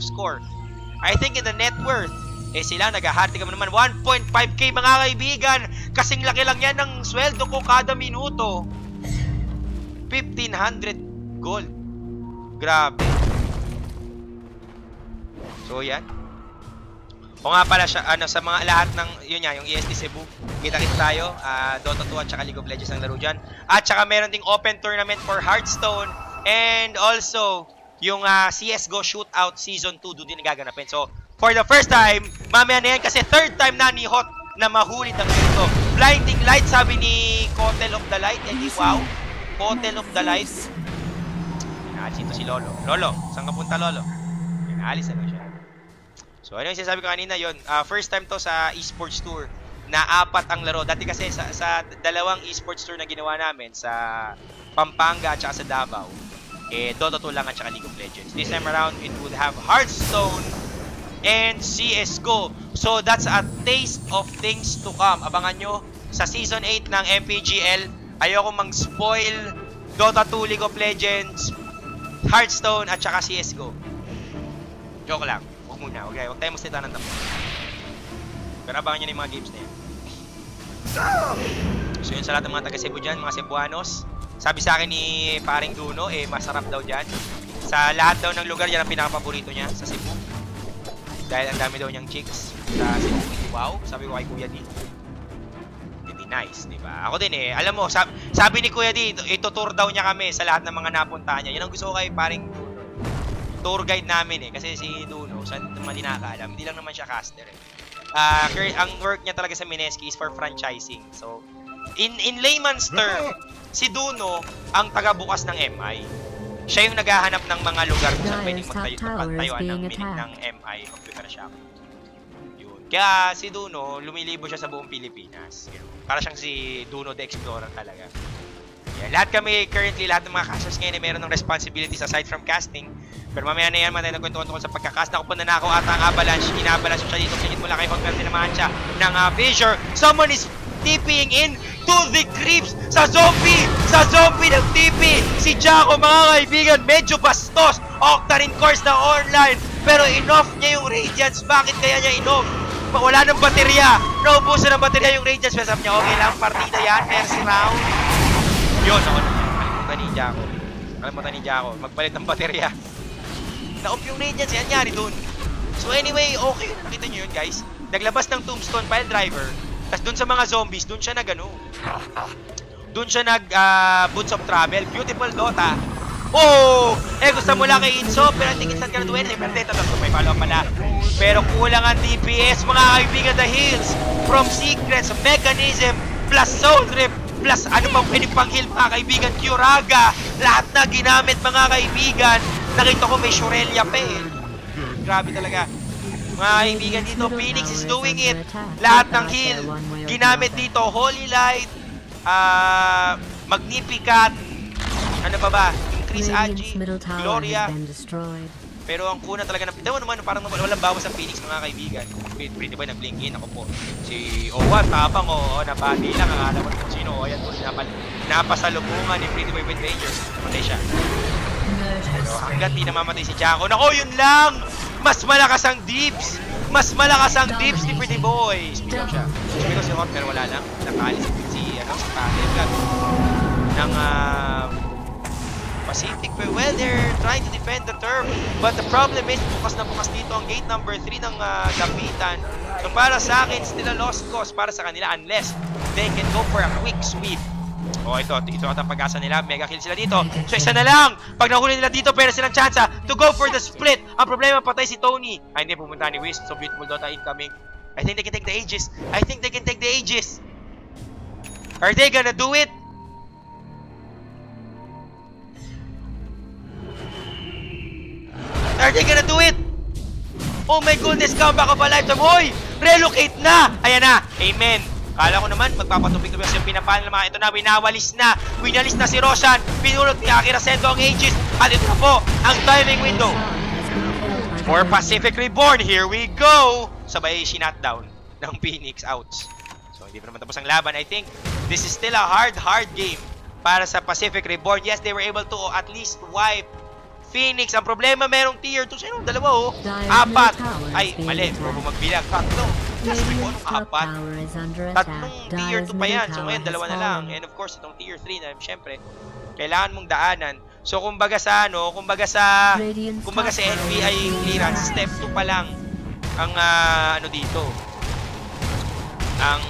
Speaker 1: score, I think in the net worth, sila naghahati ka naman 1.5k mga kaibigan. Kasing laki lang yan ng sweldo ko kada minuto. 1,500 gold. Grabe. So yan. O nga pala siya, sa mga lahat ng, yun nga, yung EST Cebu. Kita-kita tayo, Dota 2 at saka League of Legends ang laro dyan. At saka meron ding open tournament for Hearthstone. And also, yung CSGO Shootout Season 2 doon din nagaganapin. So, for the first time, mamaya na yan kasi third time na ni Hot na mahuli ng ito. Blinding Light, sabi ni Kotel of the Light. Wow, Kotel of the Light. Inaalis ito si Lolo. Lolo, saan ka punta Lolo? Inaalis na siya. So, ano yung sinasabi ko kanina yun? First time to sa esports tour na 4 ang laro. Dati kasi sa dalawang esports tour na ginawa namin sa Pampanga at saka sa Davao, Dota 2 lang at saka League of Legends. This time around, it would have Hearthstone and CSGO. So, that's a taste of things to come. Abangan nyo sa Season 8 ng MPGL. Ayoko mang-spoil Dota 2, League of Legends, Hearthstone at saka CSGO. Joke lang. Huwag muna. Okay, huwag tayo maslita ng tapos. Pero abangan nyo na yung mga games na yan. So, yun sa lahat ng mga taga-Cebu dyan, mga Cebuanos. Sabi sa akin ni paring Duno, masarap daw dyan. Sa lahat daw ng lugar, yan ang pinaka-paborito niya sa Cebu. Dahil ang dami daw niyang chicks sa Cebu. Wow, sabi ko kay Kuya D. Hindi nice, di ba? Ako din alam mo, sabi ni Kuya D, itutour daw niya kami sa lahat ng mga napuntahan niya. Yan ang gusto ko kay paring Duno. Tour guide namin kasi si Duno, sa naman din nakakaalam, hindi lang naman siya caster ang work niya talaga sa Mineski is for franchising. So, in layman's term, si Duno ang taga-bukas ng MI. Siya yung naghahanap ng mga lugar kung saan pwedeng
Speaker 2: Dyer's top tower is
Speaker 1: magtayuan ng
Speaker 2: being
Speaker 1: minig ng
Speaker 2: attacked.
Speaker 1: MI, Computer Shop. Yun. Kaya si Duno, lumilibo siya sa buong Pilipinas. Yun. Para siyang si Duno the Explorer talaga. Yeah, lahat kami currently, lahat ng mga casters ngayon ay meron ng responsibilities aside from casting. Pero mamaya na yan, tayo nagkwentuhan tungkol sa pagkakast. Ako po nanakaw ata ang Avalanche. Inaavalanche siya dito. Kanyit mula kay Pagperte naman siya ng Fissure. Someone is TPing in to the creeps sa zombie! Sa zombie ng TP! Si Jaco, mga kaibigan, medyo bastos. Octarine course na online. Pero inoff niya yung Radiance. Bakit kaya niya inoff? Wala ng baterya. Naubusan ng baterya yung Radiance. Pero sabi niya, okay lang, partida yan. First round. Yun, ako na. Kalimutan ni Jaco. Kalimutan ni Jaco. Magpalit ng baterya. Na-off yung Radiance. Yan nangyari dun. So anyway, okay. Nakita nyo yun, guys. Naglabas ng Tombstone Pile Driver. Tapos dun sa mga zombies, dun siya nag-ano. Dun siya Boots of Travel. Beautiful Dota. Oh! Gusto mo lang kay Inso, pero I think it's not gonna do anything. Pero dito, may follow pala. Pero kulang ang DPS, mga kaibigan, the heals. From Secrets, Mechanism, plus Soul Rip, plus ano bang pwede pang heal, mga kaibigan. Kyuraga. Lahat na ginamit, mga kaibigan. Nakita ko may Shorelia pa eh. Grabe talaga. Mga kaibigan dito, Phoenix is doing it. Lahat ng heal ginamit dito. Holy Light, Magnificat, ano pa ba? Increase Agi, Gloria. Pero ang kuna talaga ng pitaw naman, parang walang bawas sa Phoenix, mga kaibigan. Pretty boy, nag-blink in. Ako po. Si Owa, tapang o, nabati lang. Ang alam mo kung sino. O, yan po, napasalubungan ni Pretty Boy with Rangers. Namatay siya. Pero hanggat di namamatay si Jaco. Nako, yun lang! Mas malakas ang dips! Mas malakas ang dips ni Pretty Boy! Speak siya. Speak si Hot, pero wala lang. Nakalis si Patel ng Pacific. Well, they're trying to defend the turf. But the problem is, bukas na bukas dito ang gate number 3 ng Dapitan. So para sa akin, still a lost cause para sa kanila unless they can go for a quick sweep. Oh, ito ang pag-asa nila. Mega kill sila dito. So, isa na lang. Pag nahuli nila dito, pwede silang chance to go for the split. Ang problema, patay si Tony. Ay, hindi, pumunta ni Wisp. So, beautiful Dota incoming. I think they can take the Aegis. I think they can take the Aegis. Are they gonna do it? Are they gonna do it? Oh my goodness, comeback of a lifetime. Hoy! Relocate na! Ayan na. Amen. Kala ko naman, magpapatupig-tupig yung pinapahan ng mga ito na, winawalis na. Winalis na si Roshan. Pinulot ni Akira Sendo ang Aegis. At ito na po, ang timing window. For Pacific Reborn, here we go! Sabay sinatdown ng Phoenix outs. So, hindi pa naman tapos ang laban. I think this is still a hard game para sa Pacific Reborn. Yes, they were able to at least wipe Phoenix. Ang problema, merong tier 2. Sino? Dalawa oh. Apat. Ay, mali. Probo magbilang. Tatlo. Just before apat. Tatlong tier 2 pa yan. So ngayon, dalawa na lang. And of course, itong tier 3 na, syempre, kailangan mong daanan. So kumbaga sa NBI clearance, step 2 pa lang ang dito. Ang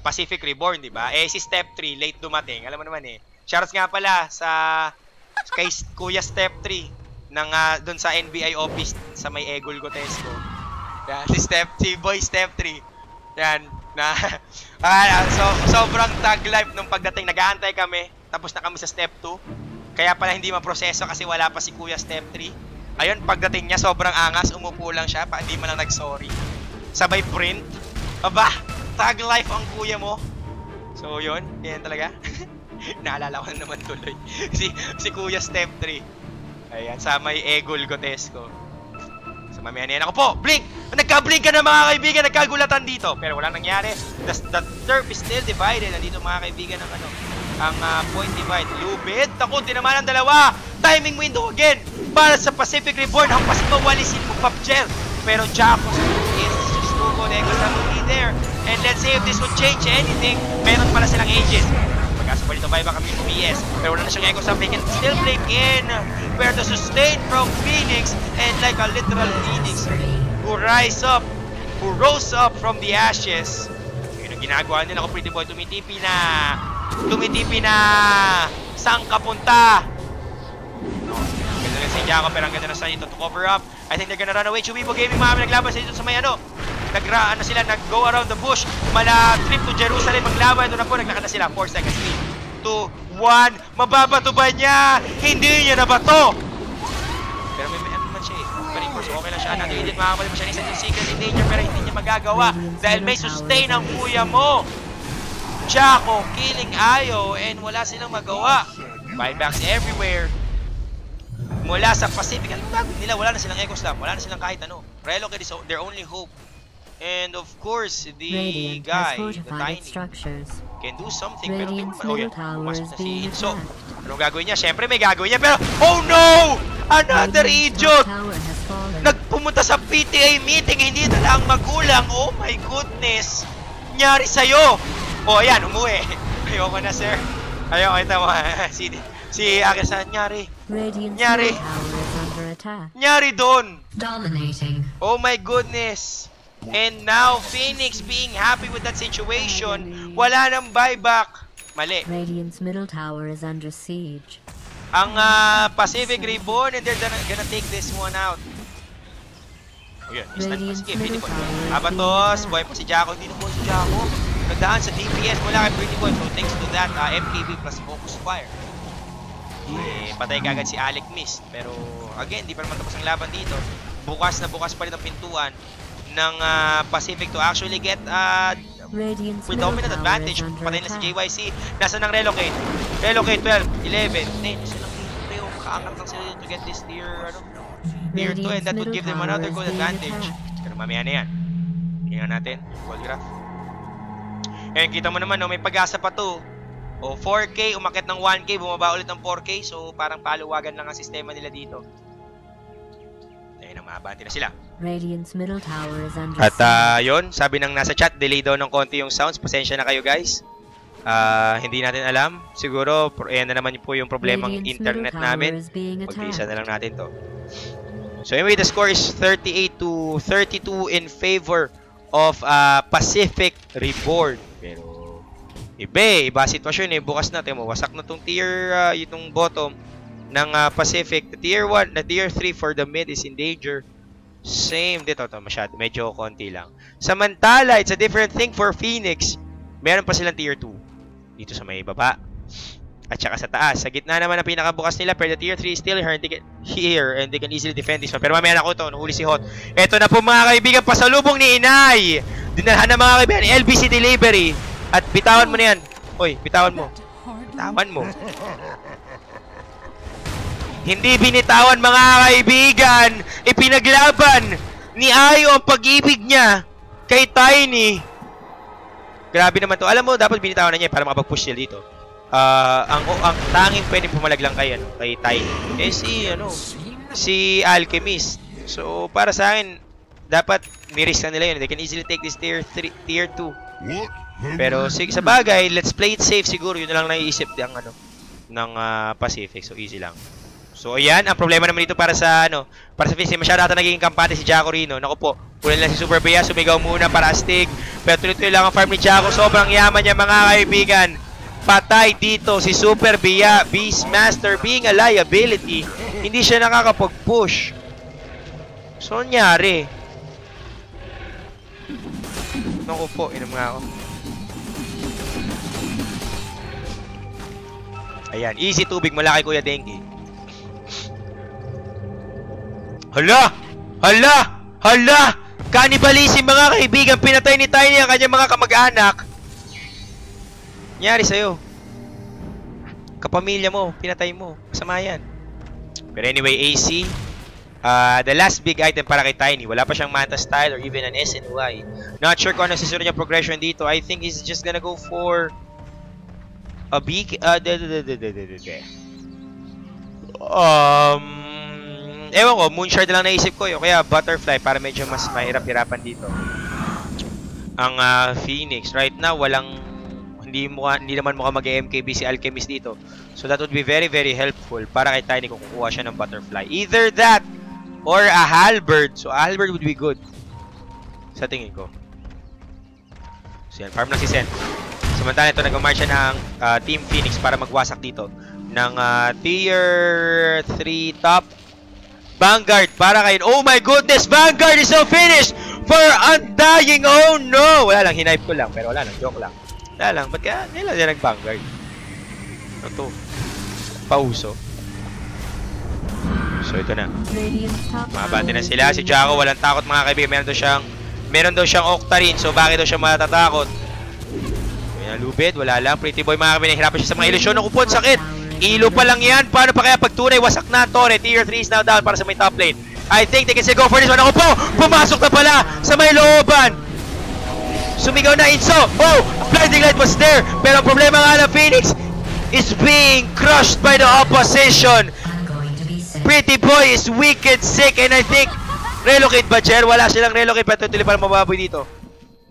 Speaker 1: Pacific Reborn, di ba? Si step 3 late dumating. Alam mo naman eh. Shoutouts nga pala kay Kuya Step 3 ng doon sa NBI office sa may Egol Gotesco. Yan, si Boy Step 3. Yan, so sobrang tag life nung pagdating, nag-aantay kami, tapos na kami sa Step 2. Kaya pala hindi maproseso kasi wala pa si Kuya Step 3. Ayun, pagdating niya sobrang angas, umupo lang siya, hindi man lang nag-sorry. Sabay print. Aba, tag life ang kuya mo. So yun, yan talaga. Naalala ko na naman tuloy. si Kuya Step 3. Ayan, sa may Egol Gotesco. So mamaya na yan ako po. Blink! Nagka-blink ka na mga kaibigan. Nagkagulatan dito. Pero walang nangyari. The turf is still divided. Nandito mga kaibigan ng ang point divide. Lubid. Ako, tinaman ang dalawa. Timing window again. Para sa Pacific Reborn. Hampasin mo, walisin mo, Papchel. Pero Jaco is just too good. Egol na movie there. And let's see if this would change anything. Meron pala silang Aegis. Pagkasa pa dito ba kami ng PS. Pero wala na siyang echo sa they can still blink in. Where the sustain from Phoenix. And like a literal Phoenix who rose up from the ashes. Yun ang ginagawa nila ko, Pretty Boy. Tumitipi na. Saan ka punta? Ganda na si Jaco, pero ang ganda na sa dito to cover up. I think they're gonna run away. Chubibo Gaming, mga naglaban sa dito sa may nag-go around the bush. Trip to Jerusalem maglaban. Doon na po, naglakad na sila. 4 seconds lead to 1. Mababato ba niya? Hindi niya nabato! Pero may ano naman siya eh. So okay lang siya. Nag-edit makakapalit mo siya ng isang secret in danger pero hindi niya magagawa dahil may sustain ang kuya mo. Jaco, killing Ayo and wala silang magawa. Buybacks everywhere. Mula sa Pacific, ano bago nila? Wala na silang Echo Slam, wala na silang kahit ano. Relocate is their only hope. And of course, the guy, the Tiny, can do something. Pero tingnan mo, pumasok na si Inso. Anong gagawin niya? Siyempre may gagawin niya, pero oh no! Another idiot! Nagpumunta sa PTA meeting, hindi na lang magulang. Oh my goodness! Nyari sa'yo! Oh, ayan, umuwi. Ayoko na, sir. Ayoko, ito mo. Si Akisa, nyari. Nyari. Nyari doon. Oh my goodness. And now, Phoenix being happy with that situation. Wala nang buyback. Mali.
Speaker 2: Radiant's middle tower is under siege.
Speaker 1: Ang Pacific Reborn and they're gonna take this one out. Oh yun, instant pa. Sige, Pretty Boy. Abatos, boy pa si Jaco. Hindi na po si Jaco. Nagdaan sa DPS mula kay Pretty Boy. So thanks to that, MPV plus Focus Fire. Patay kagad si Alec Mist. Pero again, di pa naman tapos ang laban dito. Bukas na bukas pa rin ang pintuan ng Pacific to actually get predominant advantage. Patay na si JYC. Nasa ng Relocate. Relocate 12, 11, 10. Silang pero makaangat lang sila to get this tier 2 and that would give them another goal advantage. Pero mamaya na yan. Tingnan natin. Gold graph. And kita mo naman, no, may pag-asa pa to. O 4K, umakit ng 1K, bumaba ulit ng 4K. So parang paluwagan lang ang sistema nila dito. Ayun, maabante na sila. At yun, sabi ng nasa chat, delay daw ng konti yung sounds. Pasensya na kayo guys. Hindi natin alam. Siguro, ayan na naman po yung problemang internet namin. Mag-isa na lang natin to. So anyway, the score is 38-32 in favor of Pacific Reborn. Pero iba sitwasyon eh. Bukas natin mo. Wasak na tong tier, itong bottom ng Pacific. The tier 1, the tier 3 for the mid is in danger. Same dito to, masyado. Medyo konti lang. Samantala, it's a different thing for Phoenix. Meron pa silang tier 2. Dito sa may baba. At saka sa taas. Sa gitna naman ang pinakabukas nila. Pero the tier 3 is still here. And they can easily defend this one. Pero mamaya na ko ito. Nahuli si Hot. Ito na po mga kaibigan. Pasalubong ni Inay. Dinalhan na mga kaibigan. LBC delivery. At bitawan mo na yan. Hoy, bitawan mo. Bitawan mo. Hindi binitawan mga kaibigan. Ipinaglaban ni Ayo ang pag-ibig niya kay Tiny. Grabe naman to. Alam mo, dapat binitawan na niya para makapag-push siya dito. Ang tanging pwedeng pumalaglang kay Tiny si Alchemist. So para sa akin, dapat ni-risk na nila yun. They can easily take this tier 2. Pero sige, sa bagay, let's play it safe siguro. Yun na lang naiisip ng Pacific. So easy lang. So ayan, ang problema naman dito para sa Phoenix, masyado ata nagiging kampante si Jaco Rino. Naku po, kunin lang si Super Bea, sumigaw muna para Astig. Pero tuloy-tuloy lang ang farm ni Jaco. Sobrang yaman niya mga kaibigan. Patay dito si Super Bea, Beastmaster being a liability. Hindi siya nakakapag-push. So nangyari. Naku po, inam nga ako. Ayan, easy tubig mula kay Kuya Dengue. Hala! Hala! Hala! Cannibalism mga kaibigan. Pinatay ni Tiny ang kanyang mga kamag-anak. Nangyari sa'yo. Kapamilya mo. Pinatay mo. Masama yan. Pero anyway, AC. The last big item para kay Tiny. Wala pa siyang Manta Style or even an SNY. Not sure kung ano susunod niyang progression dito. I think he's just gonna go for a big... ewan ko, Moonshard lang naisip ko yun. Kaya Butterfly para medyo mas mahirap-hirapan dito. Ang Phoenix. Right now, hindi naman mukhang mag-MKB si Alchemist dito. So that would be very, very helpful para kay Tiny kung kukuha siya ng Butterfly. Either that or a Halberd. So a Halberd would be good. Sa tingin ko. So yan, farm lang si Sen. Samantala ito, nag-march siya ng Team Phoenix para magwasak dito ng tier 3 top. Vanguard para kayo. Oh my goodness! Vanguard is so finished for Undying! Oh no! Wala lang, hinipe ko lang. Pero wala lang, joke lang. Wala lang, ba't kaya nila nag-Vanguard? Ano to? Pauso. So, ito na. Mabante na sila. Si Jaco, walang takot mga kaibigan. Meron daw siyang Octarine. So, bakit daw siya matatakot? May nalubid, wala lang. Pretty boy mga kaibigan. Hirapan siya sa mga ilusyon. Ang kupon, sakit. Ilo pa lang yan. Paano pa kaya pag tunay? Wasak na Torre. Tier 3 is now down para sa may top lane. I think they can still go for this one. Ako po! Pumasok na pala sa may looban. Sumigaw na Inso. Oh! Blinding light was there. Pero ang problema nga ng Phoenix is being crushed by the opposition. Pretty boy is wicked sick and I think relocate ba, Jer? Wala silang relocate pa. Tuloy para mababoy dito.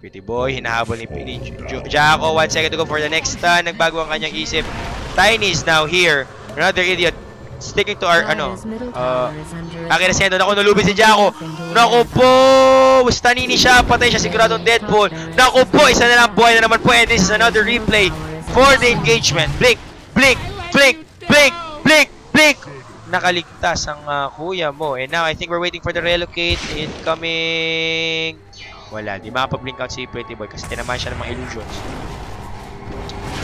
Speaker 1: Pretty boy, hinahabol ni Jaco. 1 second to go for the next stun. Nagbago ang kanyang isip. Tiny is now here. Another idiot. Sticking to our, Akira Naku, nalubid si Jaco. Naku po! Stanini siya. Patay siya siguradong Deadpool. Naku po! Isa na lang buhay na naman po. And this is another replay for the engagement. Blink! Blink! Blink! Blink! Blink! Blink! Nakaligtas ang kuya mo. And now, I think we're waiting for the relocate. Incoming. Wala. Di makapag-blink out si Pretty Boy kasi tinaman siya ng mga illusions.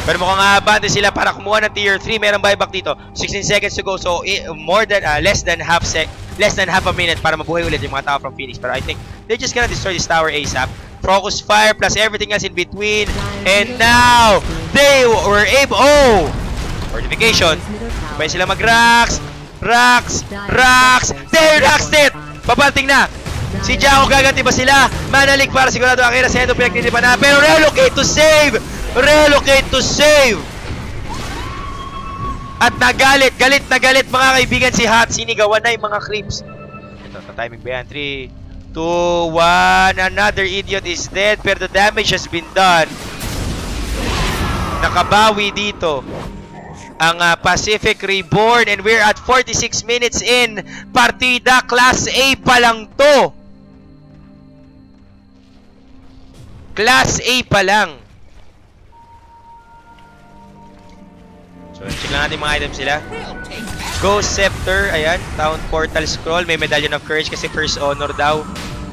Speaker 1: Pero mukhang abante sila para kumuha ng tier 3. Merong buyback dito. 16 seconds to go. So, less than half a minute para mabuhay ulit yung mga tao from Phoenix. Pero I think they're just gonna destroy this tower ASAP. Focus fire plus everything else in between. And now, they were able... Oh! Fortification. Pwede sila mag-racks. Racks! They raxed it! Babanting na! Si Jaco gaganti ba sila? Manalig para sigurado ang Akira Sendo pinagtitipan na. Pero relocate to save! Relocate to save! At nagalit, galit na galit mga kaibigan si Hat. Sinigawan na yung mga creeps. Ito, timing ba yan? 3, 2, 1. Another idiot is dead. Pero the damage has been done. Nakabawi dito ang Pacific Reborn and we're at 46 minutes in. Partida Class A pa lang to. Class A pa lang. So, check lang natin mga items sila. Ghost Scepter, ayan. Town Portal Scroll. May Medallion of Courage kasi First Honor daw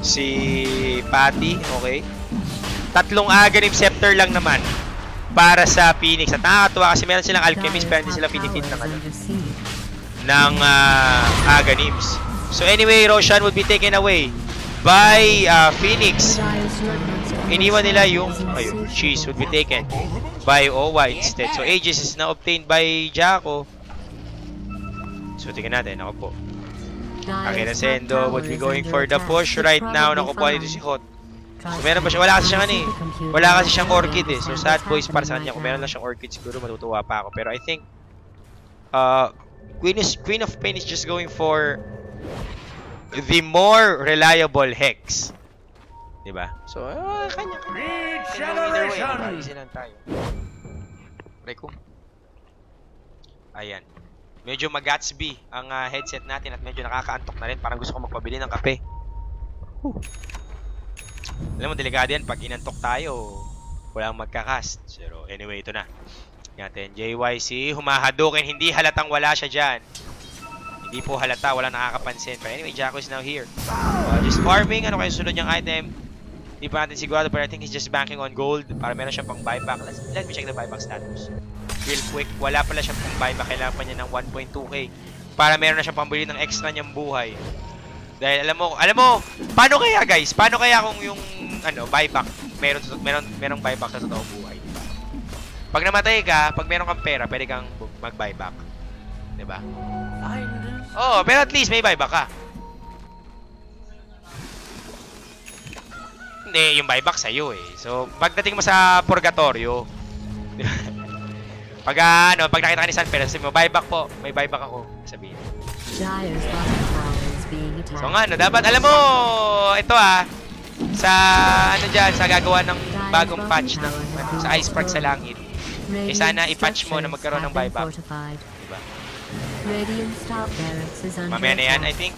Speaker 1: si Patty. Okay. 3 Aghanim Scepter lang naman para sa Phoenix. At nakakatuwa kasi meron silang Alchemist pero hindi sila pinifit ng Aghanims. So anyway, Roshan would be taken away by Phoenix. Iniwan nila yung Cheese would be taken by Owa instead. So Aegis is now obtained by Jaco. So tingnan natin. Ako po. Akira Sendo would be going for the push right now. Nakupuha dito si Hot. So meron ba siya? Wala kasi siyang wala kasi siyang Orchid eh. So sad boys para sa kanya. Kung meron lang siyang Orchid siguro matutuwa pa ako. Pero I think Queen of Pain is just going for the more reliable Hex. Diba? So kanya. Regeneration. Tayo. Reko. Ayan. Medyo mag-Gatsby ang headset natin at medyo nakakaantok na rin. Parang gusto ko magpabili ng kape. Alam mo, delikado yan. Pag inantok tayo, walang magkakast. So, anyway, ito na. Natin, JYC, humahadokin. Hindi halatang wala siya dyan. Hindi po halata, walang nakakapansin. But anyway, Jaco is now here. Just farming. Ano kayo sunod niyang item? Hindi pa natin sigurado, but I think he's just banking on gold para meron siyang pang buyback. Let me check the buyback status. Real quick, wala pala siyang pang buyback. Kailangan pa niya ng 1.2k para meron na siyang pambili ng extra niyang buhay. Dahil alam mo, paano kaya guys? Paano kaya kung yung buyback, merong buyback sa totoong buhay? Pag namatay ka, pag meron kang pera, pwede kang mag-buyback. 'Di ba? Oh, pero at least may buyback ka. Hindi, yung buyback sa iyo eh. So, pagdating mo sa purgatorio, pag nakita ka ni San Pedro, sabi mo, buyback po, may buyback ako, sabihin. So nga, dapat, alam mo, ito sa, sa gagawa ng bagong patch ng, sa Icepark sa langit, sana i-patch mo na magkaroon ng buyback. Diba? Mamaya na yan, I think,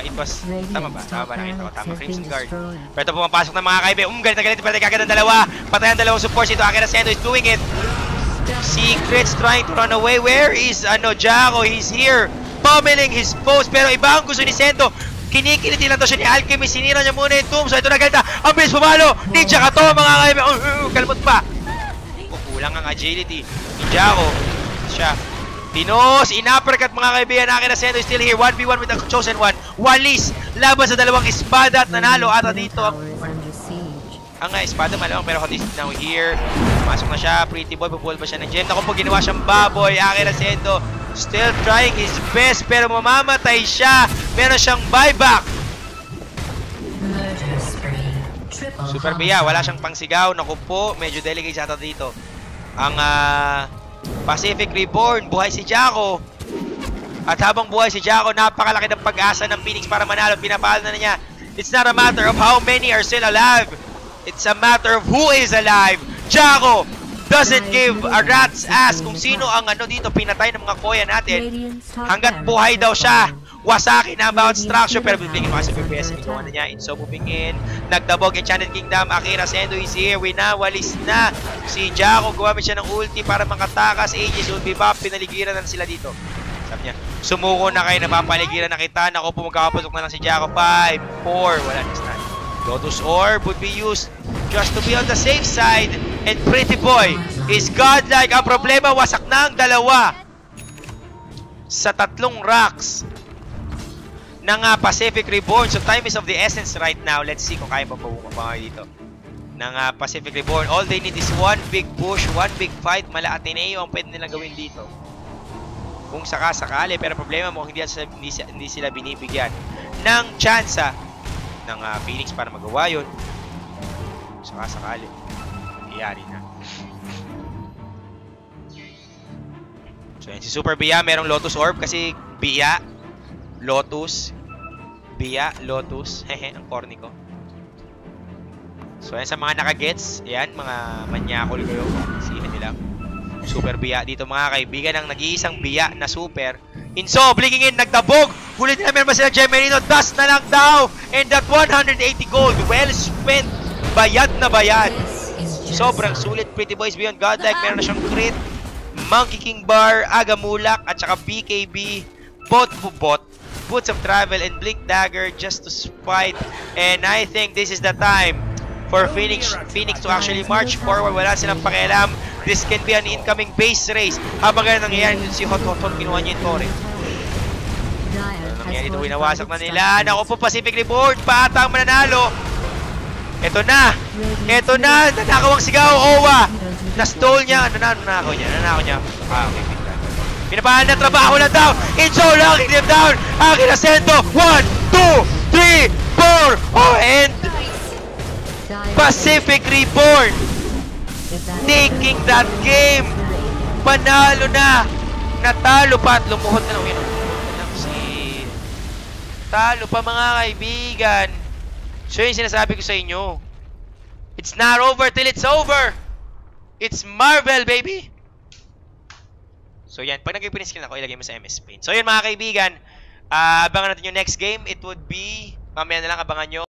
Speaker 1: it was, tama ba? Nakita ko, tama, Crimson Guard. Pero ito pumapasok ng mga kaibigan, galit na galit, pwede kagad ng dalawa, patay ang dalawang supports ito, Akira Sendo is doing it. Secrets trying to run away, where is, Jaco, he's here. Pummeling his post, pero iba ang gusto ni Sento. Kinikiliti lang to siya ni Alchemist. Sinira niya muna yung tomb. So ito na galita. Ang bilis pumalo. Ninja ka to mga kaibigan. Kalmot pa. Kulang ang agility ni Jaco. siya. Pinos, in-uppercut mga kaibigan. Akira Sendo is still here. 1v1 with the chosen one. Walis, laban sa dalawang espada at nanalo ata dito. Ang espada malamang pero Hodis now here. Masok na siya. Pretty boy, pupul ba siya ng gem? Naku po, ginawa siyang baboy. Akira Sendo still trying his best pero mamamatay siya. Meron siyang buyback. Super Bia, wala siyang pangsigaw. Naku po, medyo delicate siya dito. Ang Pacific Reborn, buhay si Jaco. At habang buhay si Jaco, napakalaki ng pag-asa ng Phoenix para manalo. Pinapahal na niya. It's not a matter of how many are still alive. It's a matter of who is alive. Jaco doesn't give a rat's ass kung sino ang dito pinatay ng mga koya natin. Hanggat buhay daw siya. Wasaki na about structure pero bibigyan mo kasi PPS. Ikaw na niya. Inso moving in. Nagdabog Enchanted Kingdom. Akira Sendo is here. Winawalis na. Si Jaco gumamit siya ng ulti para makatakas. Aegis will be back. Pinaligiran na sila dito. Sabi niya, sumuko na kayo. Napapaligiran na kita. Naku po, magkakapasok na lang si Jaco. 5, 4. Wala na stand. Lotus Orb would be used just to be on the safe side. And Pretty Boy is godlike. Ang problema, wasak na ang dalawa sa 3 rocks ng Pacific Reborn. So time is of the essence right now. Let's see kung kaya pa bumaba dito ng Pacific Reborn. All they need is one big push, one big fight. Mala Ateneo ang pwede nilang gawin dito kung sakasakali. Pero problema mo, hindi sila binibigyan ng tsansa ng Phoenix para magawa yun. Sakasakali, iyari na. So yan, si Super Bia merong Lotus Orb kasi Bia Lotus. Bia, Lotus. Hehe, ang corny ko. So, yan sa mga nakagets. Yan, mga manyakol kayo. Sihan nila. Super Bia dito mga kaibigan. Ang nag-iisang Bia na super. Inso, blinking in, nagdabog. Hulit nila meron ba sila Gemerino? Dust na lang daw. And that 180 gold. Well spent. Bayad na bayad. Sobrang sulit. Pretty Boys Beyond Godlike. Meron na siyang crit. Monkey King Bar, Agamulak, at saka BKB. Bot. Boots of Travel and Blink Dagger just to fight. And I think this is the time for Phoenix to actually march forward. Wala silang pakialam. This can be an incoming base race. Habang ganun nangyayari si Hot kinuha niya yung Torre. Ano nangyayari dito? Winawasak na nila. Naku po, Pacific Reborn. Paata ang mananalo. Ito na. Nanakaw ang sigaw. Owa. Na-stole niya. Nanakaw niya. Okay. Pinapahan na trabaho na daw. It's all locking them down. Akira Sendo. 1, 2, 3, 4. Oh, and Pacific Reborn taking that game. Panalo na. Natalo pa at lumuhod na lang. Talo pa mga kaibigan. So yung sinasabi ko sa inyo. It's not over till it's over. It's Marvel, baby. So yan, pag nag-finish skill ako, ilagay mo sa MS Paint. So yan mga kaibigan, abangan natin yung next game. It would be, mamaya na lang abangan nyo.